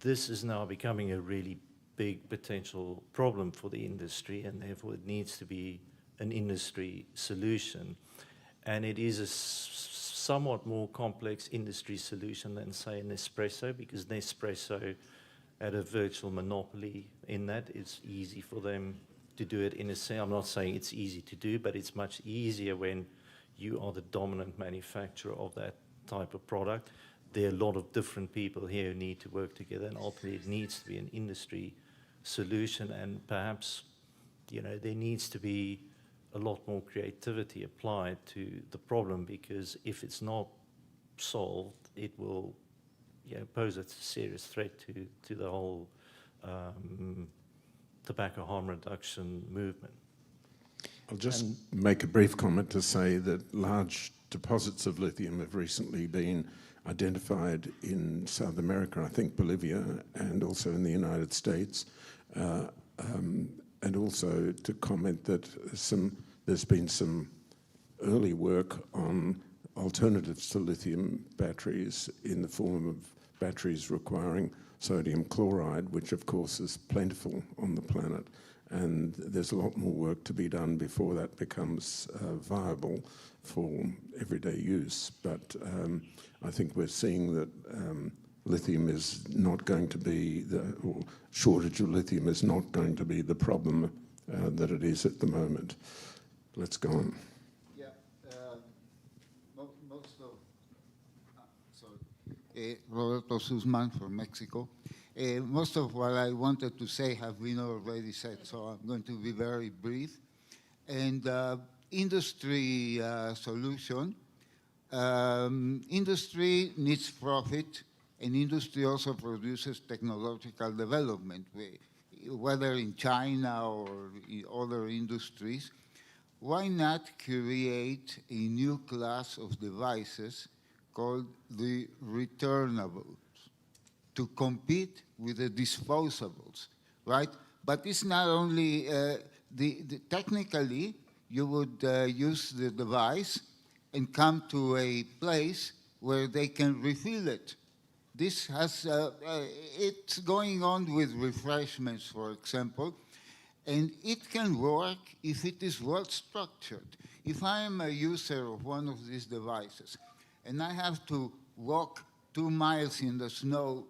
This is now becoming a really big potential problem for the industry, and therefore it needs to be an industry solution. And it is a somewhat more complex industry solution than, say, Nespresso, because Nespresso had a virtual monopoly in that. It's easy for them to do it in a sense. I'm not saying it's easy to do, but it's much easier when you are the dominant manufacturer of that type of product. There are a lot of different people here who need to work together, and ultimately it needs to be an industry solution, and perhaps there needs to be a lot more creativity applied to the problem, because if it's not solved, it will pose a serious threat to the whole tobacco harm reduction movement. I'll just make a brief comment to say that large deposits of lithium have recently been identified in South America, I think Bolivia, and also in the United States. And also to comment that there's been some early work on alternatives to lithium batteries in the form of batteries requiring sodium chloride, which of course is plentiful on the planet. And there's a lot more work to be done before that becomes viable for everyday use. But I think we're seeing that lithium is not going to be, or shortage of lithium is not going to be the problem that it is at the moment. Let's go on. Yeah, Roberto Sussman from Mexico. Most of what I wanted to say have been already said, so I'm going to be very brief. And industry solution. Industry needs profit, and industry also produces technological development, whether in China or in other industries. Why not create a new class of devices called the returnables to compete with the disposables, right? But it's not only, technically, you would use the device and come to a place where they can refill it. This has, it's going on with refreshments, for example, and it can work if it is well structured. If I am a user of one of these devices and I have to walk 2 miles in the snow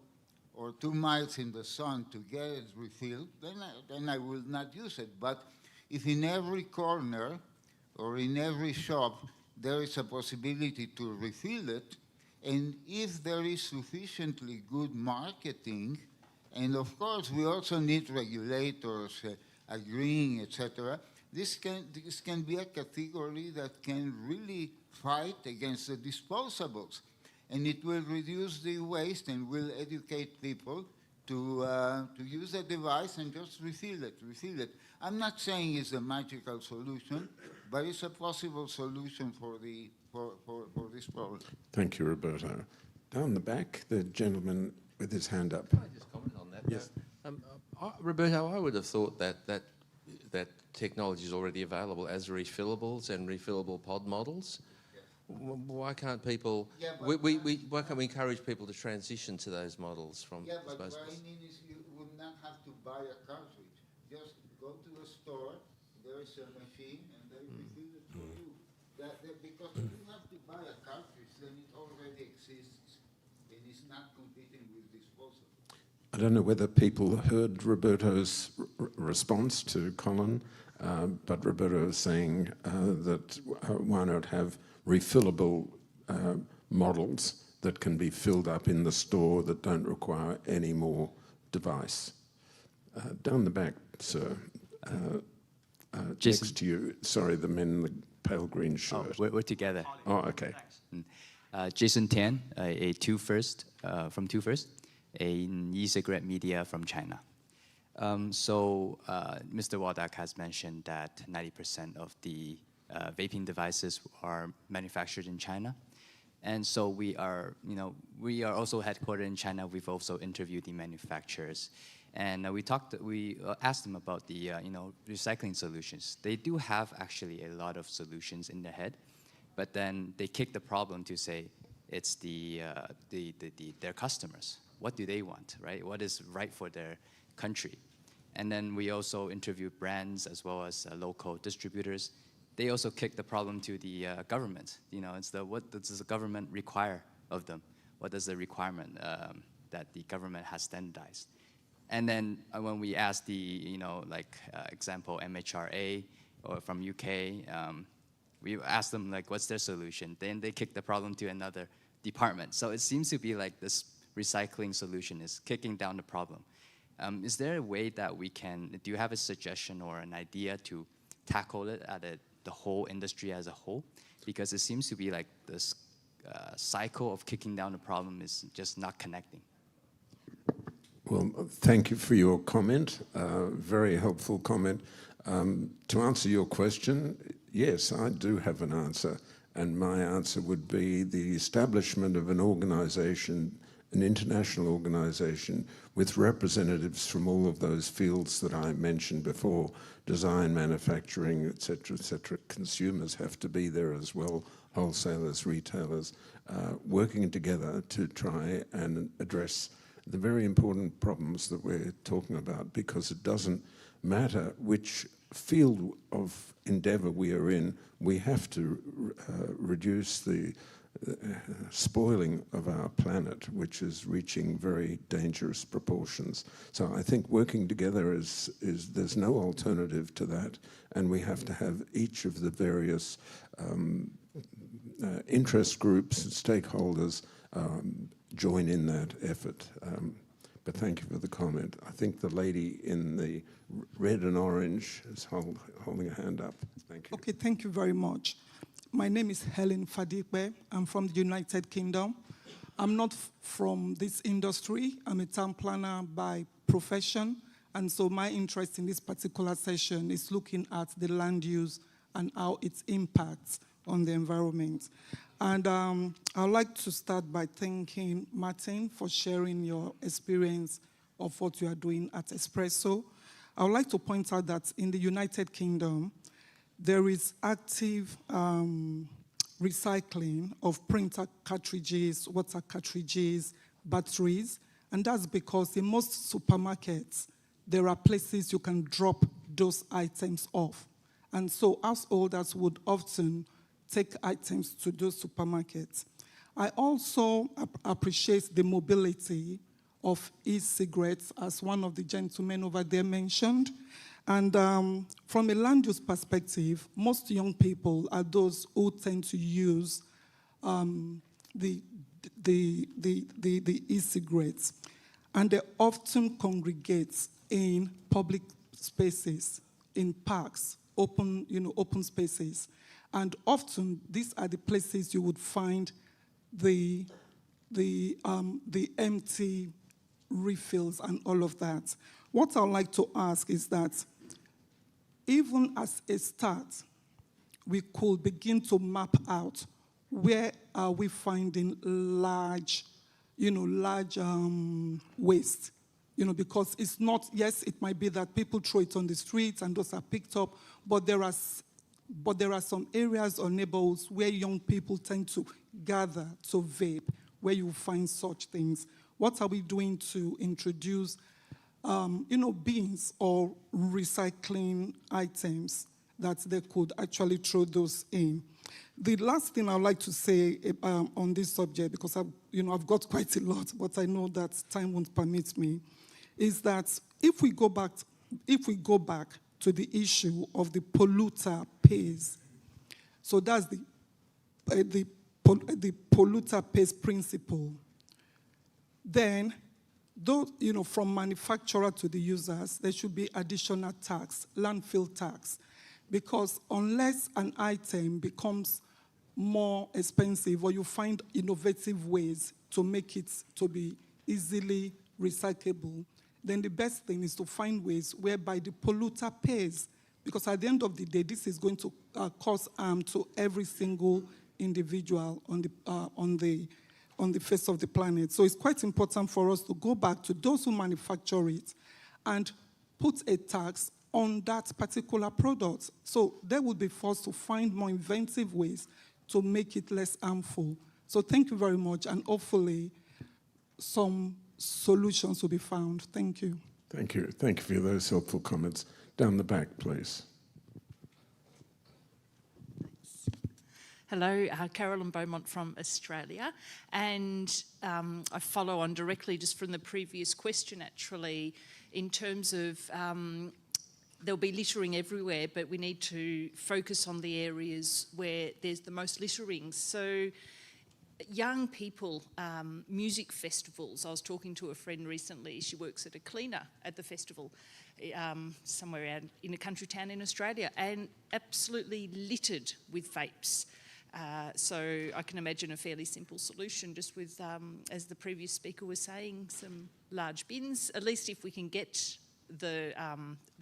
or 2 miles in the sun to get it refilled, then I will not use it. But if in every corner or in every shop there is a possibility to refill it, and if there is sufficiently good marketing, and of course we also need regulators agreeing, etc., this can be a category that can really fight against the disposables. And it will reduce the waste and will educate people to use a device and just refill it. I'm not saying it's a magical solution, but it's a possible solution for this problem. Thank you, Roberto. Down the back, the gentleman with his hand up. Can I just comment on that? Yes. Roberto, I would have thought that technology is already available as refillables and refillable pod models. Why can't people? Yeah, why can't we encourage people to transition to those models from? Yeah, but what I mean is you would not have to buy a cartridge. Just go to the store. There is a machine, and they refill it for you. Because if you have to buy a cartridge, then it already exists, and it's not competing with disposable. I don't know whether people heard Roberto's response to Colin, but Roberto was saying that why not have refillable models that can be filled up in the store that don't require any more device. Down the back, sir. Next to you. Sorry, the men in the pale green shirt. Oh, we're together. Oh, okay. Jason Tian, from Two First, an e-cigarette media from China. So Mr. Wodak has mentioned that 90% of the vaping devices are manufactured in China. And so we are also headquartered in China. We've also interviewed the manufacturers. And we asked them about the recycling solutions. They do have actually a lot of solutions in their head, but then they kick the problem to say it's their customers. What do they want, right? What is right for their country? And then we also interviewed brands as well as local distributors. They also kick the problem to the government. It's what does the government require of them? What is the requirement that the government has standardized? And then when we asked the, example, MHRA or from UK, we asked them, what's their solution? Then they kick the problem to another department. So it seems to be like this recycling solution is kicking down the problem. Is there a way that we can, do you have a suggestion or an idea to tackle it at the whole industry as a whole? Because it seems to be like this cycle of kicking down the problem is just not connecting. Well, thank you for your comment, very helpful comment. To answer your question, yes, I do have an answer, and my answer would be the establishment of an organization, an international organization with representatives from all of those fields that I mentioned before, design, manufacturing, et cetera, consumers have to be there as well, wholesalers, retailers, working together to try and address the very important problems that we're talking about, because it doesn't matter which field of endeavor we are in, we have to reduce the spoiling of our planet, which is reaching very dangerous proportions. So I think working together is there's no alternative to that, and we have to have each of the various interest groups, stakeholders, join in that effort. But thank you for the comment. I think the lady in the red and orange is holding a hand up. Thank you. Okay, thank you very much. My name is Helen Fadipe. I'm from the United Kingdom. I'm not from this industry. I'm a town planner by profession. And so my interest in this particular session is looking at the land use and how it impacts on the environment. And I'd like to start by thanking Martin for sharing your experience of what you are doing at Espresso. I would like to point out that in the United Kingdom, there is active recycling of printer cartridges, water cartridges, batteries, and that's because in most supermarkets, there are places you can drop those items off. And so householders would often take items to those supermarkets. I also appreciate the mobility of e-cigarettes, as one of the gentlemen over there mentioned. And from a land use perspective, most young people are those who tend to use the e-cigarettes. And they often congregate in public spaces, in parks, open spaces. And often, these are the places you would find the empty refills and all of that. What I'd like to ask is that even as a start, we could begin to map out where are we finding large waste. Because it's not, yes, it might be that people throw it on the streets and those are picked up, but there are some areas or neighborhoods where young people tend to gather to vape, where you find such things. What are we doing to introduce, bins or recycling items that they could actually throw those in? The last thing I'd like to say on this subject, because I've got quite a lot, but I know that time won't permit me, is that if we go back to the issue of the polluter pays. So that's the polluter pays principle. Then, from manufacturer to the users, there should be additional tax, landfill tax, because unless an item becomes more expensive or you find innovative ways to make it to be easily recyclable, then the best thing is to find ways whereby the polluter pays, because at the end of the day, this is going to cause harm to every single individual on the face of the planet. So it's quite important for us to go back to those who manufacture it and put a tax on that particular product. So they will be forced to find more inventive ways to make it less harmful. So thank you very much, and hopefully some solutions will be found. Thank you. Thank you. Thank you for those helpful comments. Down the back, please. Hello, Carolyn Beaumont from Australia. And I follow on directly just from the previous question, actually, in terms of there'll be littering everywhere, but we need to focus on the areas where there's the most littering. So young people, music festivals. I was talking to a friend recently. She works at a cleaner at the festival somewhere out in a country town in Australia, and absolutely littered with vapes. So I can imagine a fairly simple solution, just with, as the previous speaker was saying, some large bins. At least if we can get the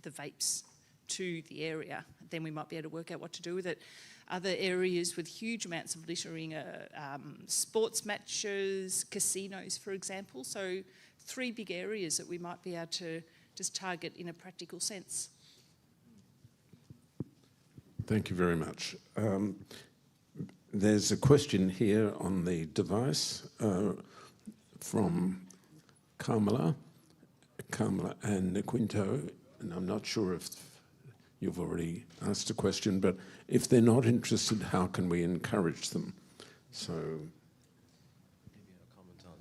vapes to the area, then we might be able to work out what to do with it. Other areas with huge amounts of littering are sports matches, casinos, for example. So 3 big areas that we might be able to just target in a practical sense. Thank you very much. There's a question here on the device from Carmela and Quinto, and I'm not sure if you've already asked a question, but if they're not interested, how can we encourage them? So, maybe I'll comment on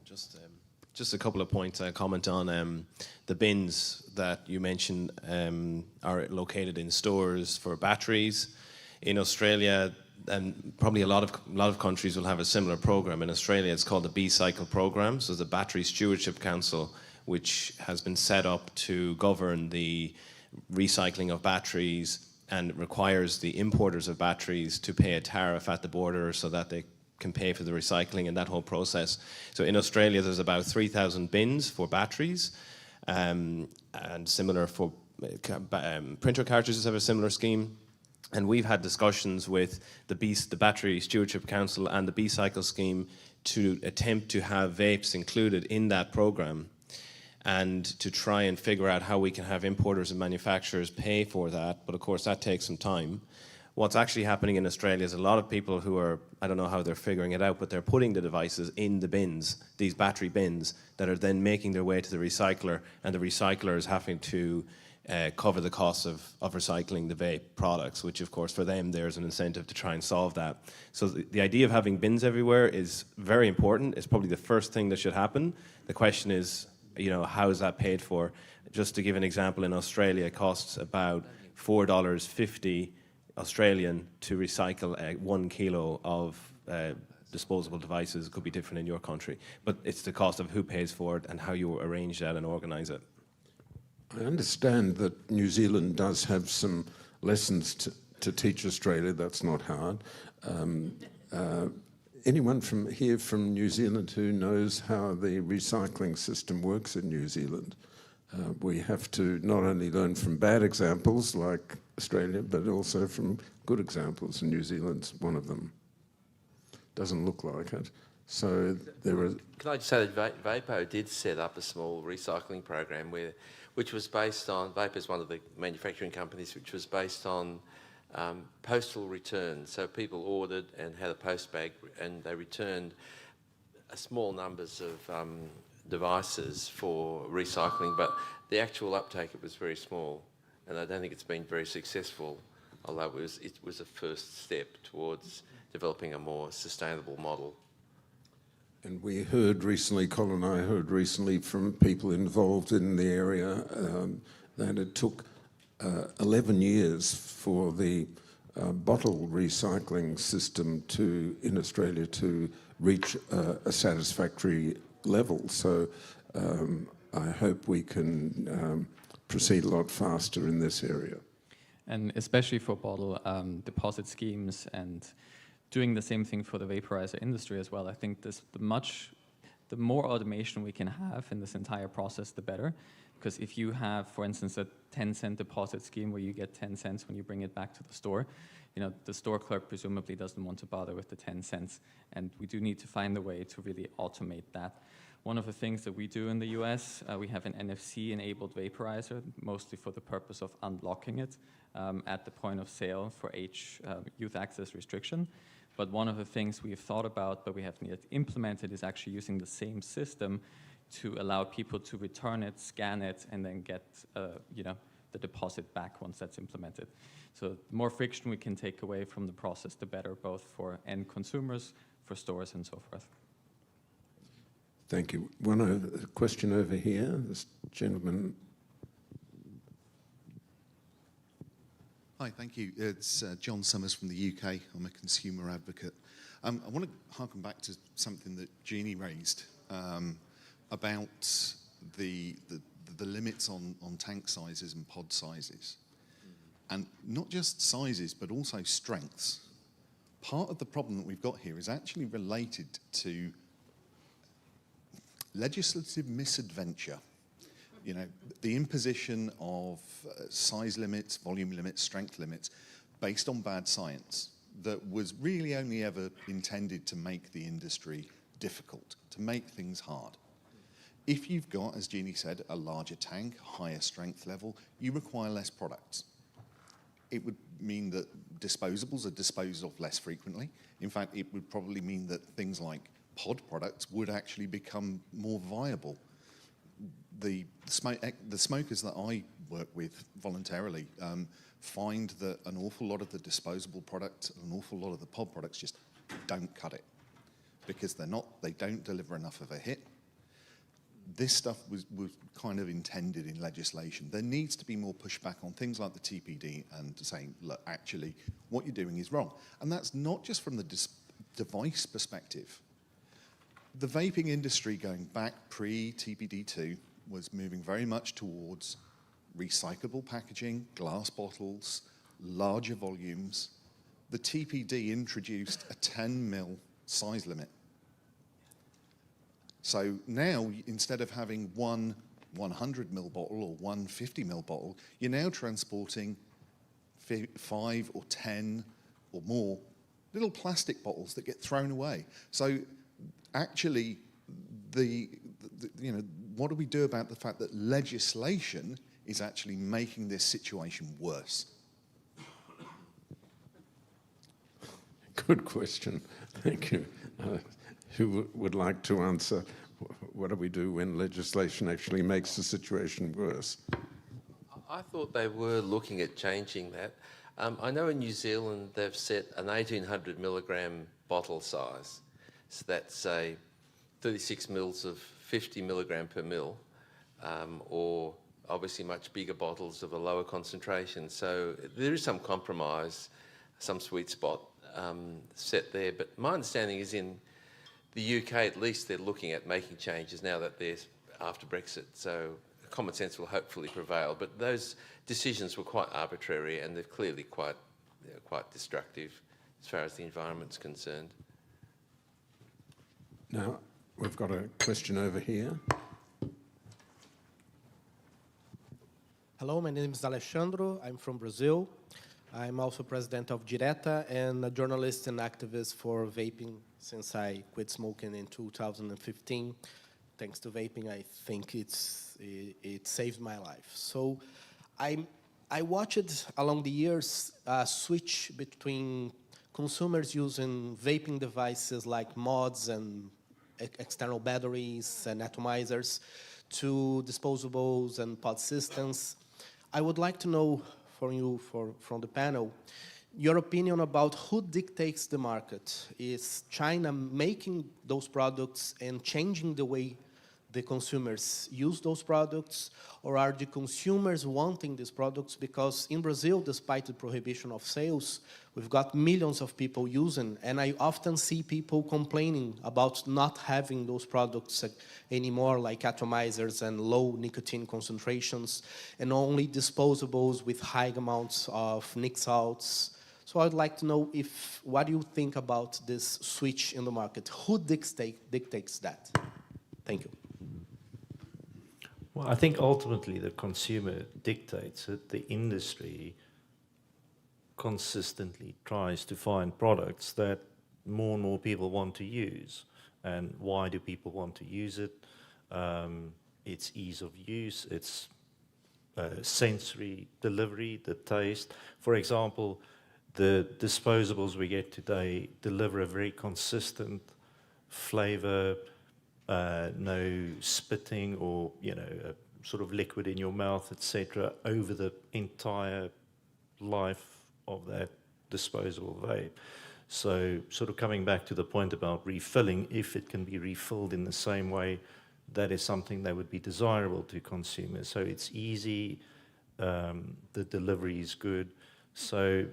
just a couple of points. I comment on the bins that you mentioned are located in stores for batteries. In Australia, and probably a lot of countries will have a similar program. In Australia, it's called the B-Cycle program. So the Battery Stewardship Council, which has been set up to govern the recycling of batteries, and requires the importers of batteries to pay a tariff at the border so that they can pay for the recycling and that whole process. So in Australia, there's about 3,000 bins for batteries, and similar for printer cartridges have a similar scheme. And we've had discussions with the Battery Stewardship Council and the B-Cycle scheme to attempt to have vapes included in that program, and to try and figure out how we can have importers and manufacturers pay for that. But of course, that takes some time. What's actually happening in Australia is a lot of people who are, I don't know how they're figuring it out, but they're putting the devices in the bins, these battery bins, that are then making their way to the recycler, and the recycler is having to cover the costs of recycling the vape products, which of course for them there's an incentive to try and solve that. So the idea of having bins everywhere is very important. It's probably the first thing that should happen. The question is, you know, how is that paid for? Just to give an example, in Australia it costs about $4.50 Australian to recycle 1 kilo of disposable devices. It could be different in your country, but it's the cost of who pays for it and how you arrange that and organise it. I understand that New Zealand does have some lessons to teach Australia. That's not hard. Anyone from here from New Zealand who knows how the recycling system works in New Zealand? We have to not only learn from bad examples like Australia, but also from good examples, and New Zealand's one of them. Doesn't look like it. So there are... Can I just say that Vapo did set up a small recycling program which was based on, Vapo's one of the manufacturing companies, which was based on postal returns. So people ordered and had a post bag, and they returned small numbers of devices for recycling, but the actual uptake, it was very small, and I don't think it's been very successful, although it was a first step towards developing a more sustainable model. And we heard recently, Colin and I heard recently from people involved in the area that it took 11 years for the bottle recycling system in Australia to reach a satisfactory level. So I hope we can proceed a lot faster in this area. And especially for bottle deposit schemes and doing the same thing for the vaporizer industry as well. I think the more automation we can have in this entire process, the better. Because if you have, for instance, a 10-cent deposit scheme where you get 10 cents when you bring it back to the store, you know, the store clerk presumably doesn't want to bother with the 10 cents. And we do need to find a way to really automate that. One of the things that we do in the US, we have an NFC-enabled vaporizer, mostly for the purpose of unlocking it at the point of sale for youth access restriction. But one of the things we've thought about, but we haven't yet implemented, is actually using the same system to allow people to return it, scan it, and then get the deposit back once that's implemented. So the more friction we can take away from the process, the better, both for end consumers, for stores, and so forth. Thank you. One question over here, this gentleman. Hi, thank you. It's John Summers from the UK. I'm a consumer advocate. I want to harken back to something that Jeannie raised about the limits on tank sizes and pod sizes. And not just sizes, but also strengths. Part of the problem that we've got here is actually related to legislative misadventure. You know, the imposition of size limits, volume limits, strength limits, based on bad science that was really only ever intended to make the industry difficult, to make things hard. If you've got, as Jeannie said, a larger tank, higher strength level, you require less products. It would mean that disposables are disposed of less frequently. In fact, it would probably mean that things like pod products would actually become more viable. The smokers that I work with voluntarily find that an awful lot of the disposable products, an awful lot of the pod products just don't cut it because they don't deliver enough of a hit. This stuff was kind of intended in legislation. There needs to be more pushback on things like the TPD and saying, look, actually, what you're doing is wrong. And that's not just from the device perspective. The vaping industry going back pre-TPD2 was moving very much towards recyclable packaging, glass bottles, larger volumes. The TPD introduced a 10 ml size limit. So now, instead of having one 100 ml bottle or one 50 ml bottle, you're now transporting 5 or 10 or more little plastic bottles that get thrown away. So actually, what do we do about the fact that legislation is actually making this situation worse? Good question. Thank you. Who would like to answer? What do we do when legislation actually makes the situation worse? I thought they were looking at changing that. I know in New Zealand they've set an 1800 milligram bottle size. So that's, say, 36 mils of 50 milligram per mil, or obviously much bigger bottles of a lower concentration. So there is some compromise, some sweet spot set there. But my understanding is in the UK, at least, they're looking at making changes now that they're after Brexit. So common sense will hopefully prevail. But those decisions were quite arbitrary, and they're clearly quite destructive as far as the environment's concerned. Now, we've got a question over here. Hello, my name is Alexandro. I'm from Brazil. I'm also president of Direta and a journalist and activist for vaping since I quit smoking in 2015. Thanks to vaping, I think it saved my life. So I watched along the years a switch between consumers using vaping devices like mods and external batteries and atomizers to disposables and pod systems. I would like to know from you, from the panel, your opinion about who dictates the market. Is China making those products and changing the way the consumers use those products, or are the consumers wanting these products? Because in Brazil, despite the prohibition of sales, we've got millions of people using, and I often see people complaining about not having those products anymore, like atomizers and low nicotine concentrations, and only disposables with high amounts of nic salts. So I'd like to know what do you think about this switch in the market? Who dictates that? Thank you. Well, I think ultimately the consumer dictates it. The industry consistently tries to find products that more and more people want to use. And why do people want to use it? It's ease of use, it's sensory delivery, the taste. For example, the disposables we get today deliver a very consistent flavor, no spitting or, sort of liquid in your mouth, etc., over the entire life of that disposable vape. So sort of coming back to the point about refilling, if it can be refilled in the same way, that is something that would be desirable to consumers. So it's easy, the delivery is good. So,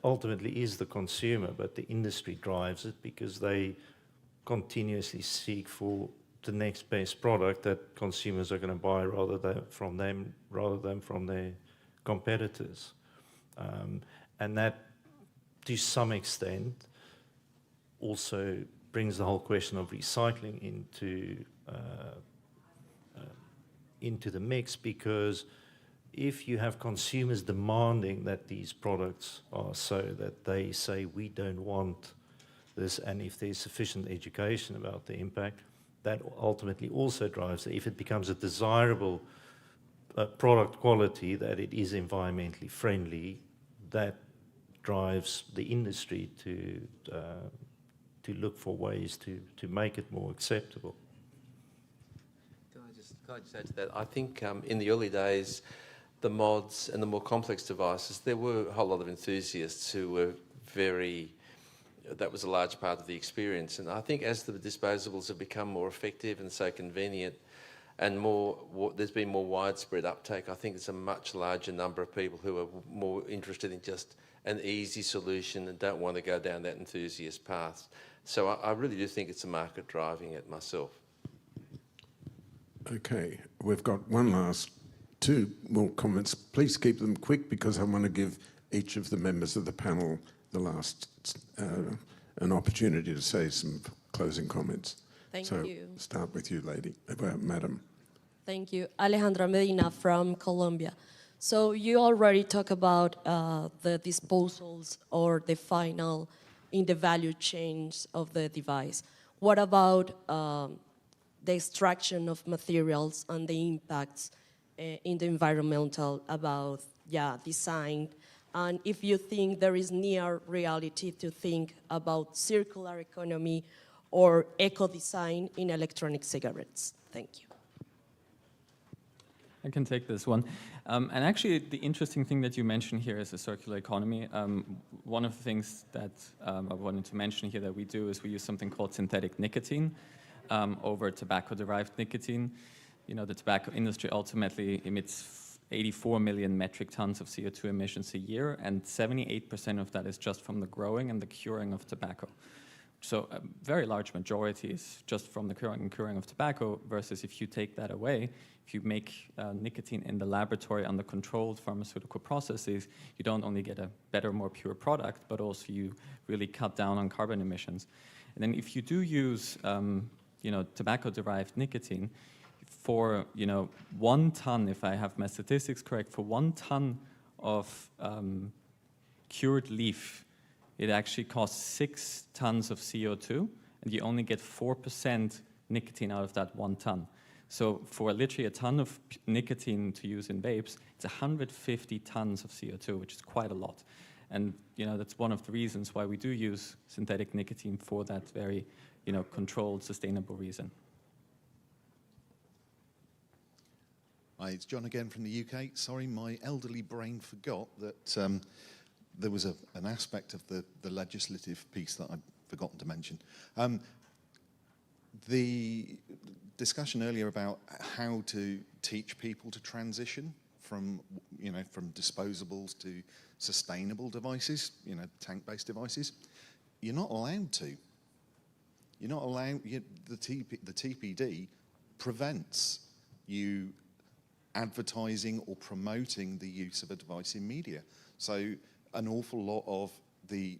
ultimately is the consumer, but the industry drives it because they continuously seek for the next best product that consumers are going to buy rather than from their competitors. And that, to some extent, also brings the whole question of recycling into the mix, because if you have consumers demanding that these products are so that they say we don't want this, and if there's sufficient education about the impact, that ultimately also drives, if it becomes a desirable product quality, that it is environmentally friendly, that drives the industry to look for ways to make it more acceptable. Can I just add to that? I think in the early days, the mods and the more complex devices, there were a whole lot of enthusiasts who were that was a large part of the experience. And I think as the disposables have become more effective and so convenient, and there's been more widespread uptake, I think it's a much larger number of people who are more interested in just an easy solution and don't want to go down that enthusiast path. So I really do think it's the market driving it myself. Okay, we've got two more comments. Please keep them quick because I want to give each of the members of the panel an opportunity to say some closing comments. Thank so you. Start with you, madam. Thank you. Alejandra Medina from Colombia. So you already talk about the disposals or the final in the value chains of the device. What about the extraction of materials and the impacts in the environmental about design? And if you think there is near reality to think about circular economy or eco-design in electronic cigarettes. Thank you. I can take this one. And actually, the interesting thing that you mentioned here is the circular economy. One of the things that I wanted to mention here that we do is we use something called synthetic nicotine over tobacco-derived nicotine. The tobacco industry ultimately emits 84 million metric tons of CO2 emissions a year, and 78% of that is just from the growing and the curing of tobacco. So a very large majority is just from the curing of tobacco, versus if you take that away, if you make nicotine in the laboratory under controlled pharmaceutical processes, you don't only get a better, more pure product, but also you really cut down on carbon emissions. And then if you do use tobacco-derived nicotine, for 1 ton, if I have my statistics correct, for 1 ton of cured leaf, it actually costs 6 tons of CO2, and you only get 4% nicotine out of that 1 ton. So for literally a ton of nicotine to use in vapes, it's 150 tons of CO2, which is quite a lot. And that's one of the reasons why we do use synthetic nicotine for that very controlled, sustainable reason. Hi, it's John again from the UK. Sorry, my elderly brain forgot that there was an aspect of the legislative piece that I'd forgotten to mention. The discussion earlier about how to teach people to transition from disposables to sustainable devices, tank-based devices, you're not allowed to. You're not allowed. The TPD prevents you advertising or promoting the use of a device in media. So an awful lot of the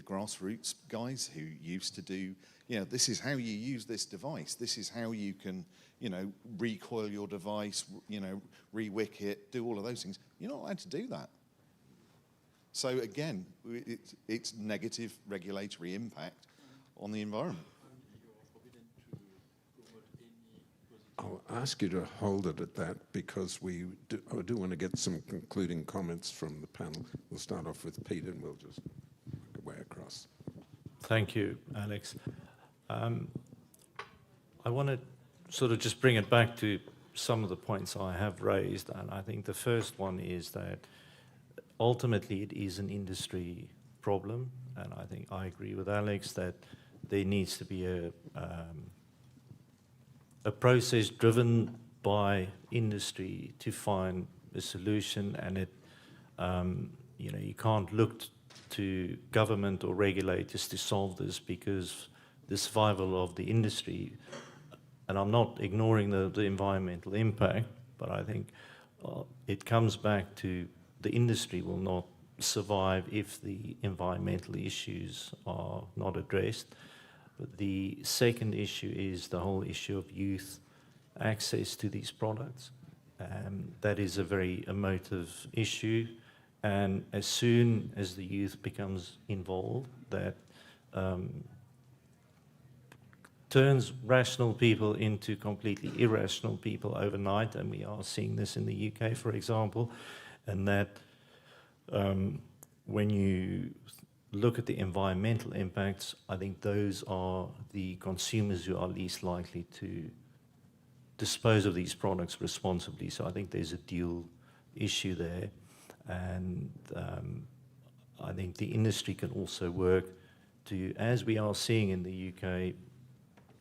grassroots guys who used to do, this is how you use this device. This is how you can, recoil your device, re-wick it, do all of those things. You're not allowed to do that. So again, it's negative regulatory impact on the environment. I'll ask you to hold it at that because I do want to get some concluding comments from the panel. We'll start off with Pieter and we'll just work our way across. Thank you, Alex. I want to sort of just bring it back to some of the points I have raised, and I think the first one is that ultimately it is an industry problem, and I think I agree with Alex that there needs to be a process driven by industry to find a solution, and it You know, you can't look to government or regulators to solve this, because the survival of the industry, and I'm not ignoring the environmental impact, but I think it comes back to the industry will not survive if the environmental issues are not addressed. But the second issue is the whole issue of youth access to these products. That is a very emotive issue, and as soon as the youth becomes involved, that turns rational people into completely irrational people overnight, and we are seeing this in the UK, for example, and that when you look at the environmental impacts, I think those are the consumers who are least likely to dispose of these products responsibly. So I think there's a dual issue there, and I think the industry can also work to, as we are seeing in the UK,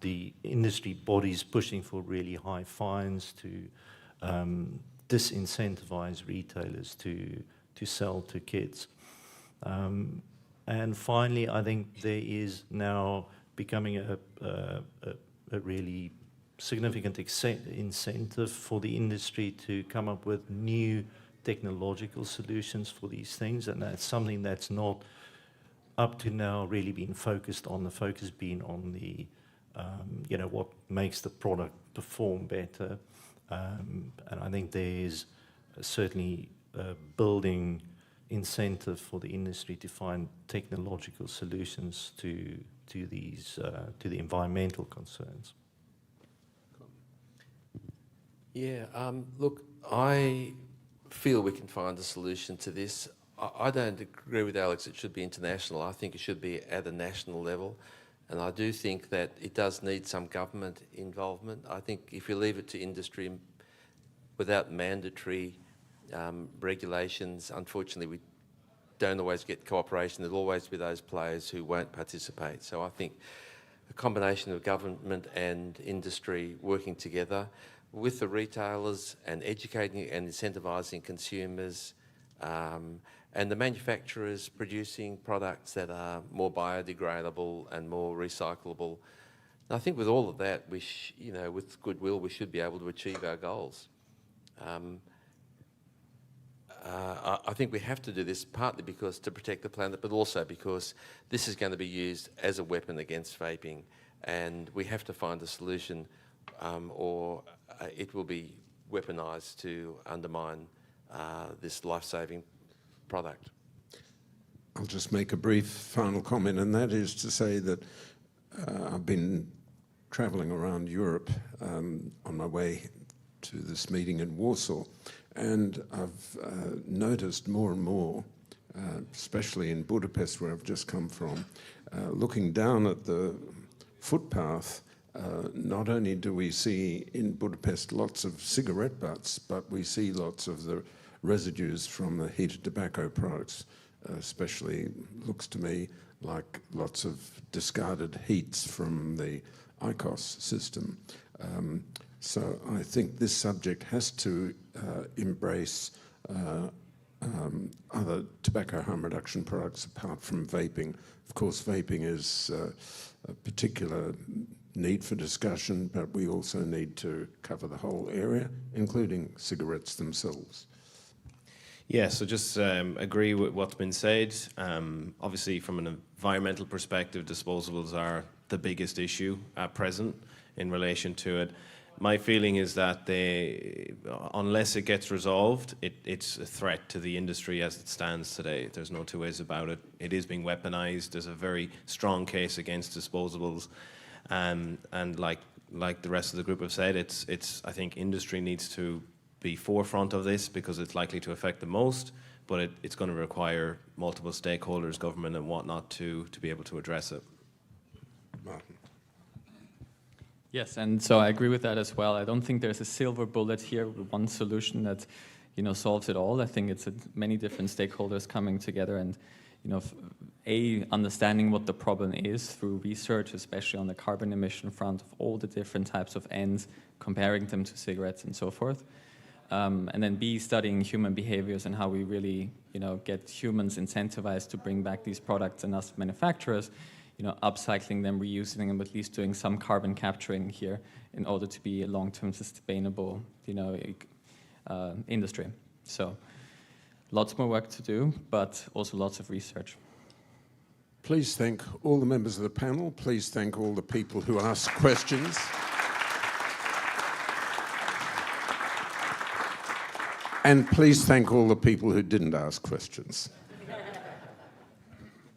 the industry bodies pushing for really high fines to disincentivize retailers to sell to kids. And finally, I think there is now becoming a really significant incentive for the industry to come up with new technological solutions for these things, and that's something that's not up to now really been focused on. The focus being on the you know, what makes the product perform better, and I think there's certainly building incentive for the industry to find technological solutions to these to the environmental concerns. Yeah, look, I feel we can find a solution to this. I don't agree with Alex, it should be international. I think it should be at a national level. And I do think that it does need some government involvement. I think if you leave it to industry without mandatory regulations, unfortunately we don't always get cooperation. There'll always be those players who won't participate. So I think a combination of government and industry working together with the retailers and educating and incentivising consumers, and the manufacturers producing products that are more biodegradable and more recyclable. And I think with all of that, you know, with goodwill, we should be able to achieve our goals. I think we have to do this partly because to protect the planet, but also because this is going to be used as a weapon against vaping, and we have to find a solution, or it will be weaponised to undermine this life-saving product. I'll just make a brief final comment, and that is to say that I've been travelling around Europe on my way to this meeting in Warsaw, and I've noticed more and more, especially in Budapest, where I've just come from, looking down at the footpath, not only do we see in Budapest lots of cigarette butts, but we see lots of the residues from the heated tobacco products, especially looks to me like lots of discarded heats from the IQOS system. So I think this subject has to embrace other tobacco harm reduction products apart from vaping. Of course, vaping is a particular need for discussion, but we also need to cover the whole area, including cigarettes themselves. Yeah, so just agree with what's been said. Obviously, from an environmental perspective, disposables are the biggest issue at present in relation to it. My feeling is that unless it gets resolved, it's a threat to the industry as it stands today. There's no two ways about it. It is being weaponized. There's a very strong case against disposables. And like the rest of the group have said, I think industry needs to be forefront of this because it's likely to affect the most, but it's going to require multiple stakeholders, government and whatnot, to be able to address it. Martin. Yes, and so I agree with that as well. I don't think there's a silver bullet here, one solution that, solves it all. I think it's many different stakeholders coming together and, understanding what the problem is through research, especially on the carbon emission front of all the different types of ends, comparing them to cigarettes and so forth. and then B, studying human behaviors and how we really, get humans incentivized to bring back these products, and us manufacturers, upcycling them, reusing them, at least doing some carbon capturing here in order to be a long-term sustainable, industry. So lots more work to do, but also lots of research. Please thank all the members of the panel. Please thank all the people who asked questions. And please thank all the people who didn't ask questions.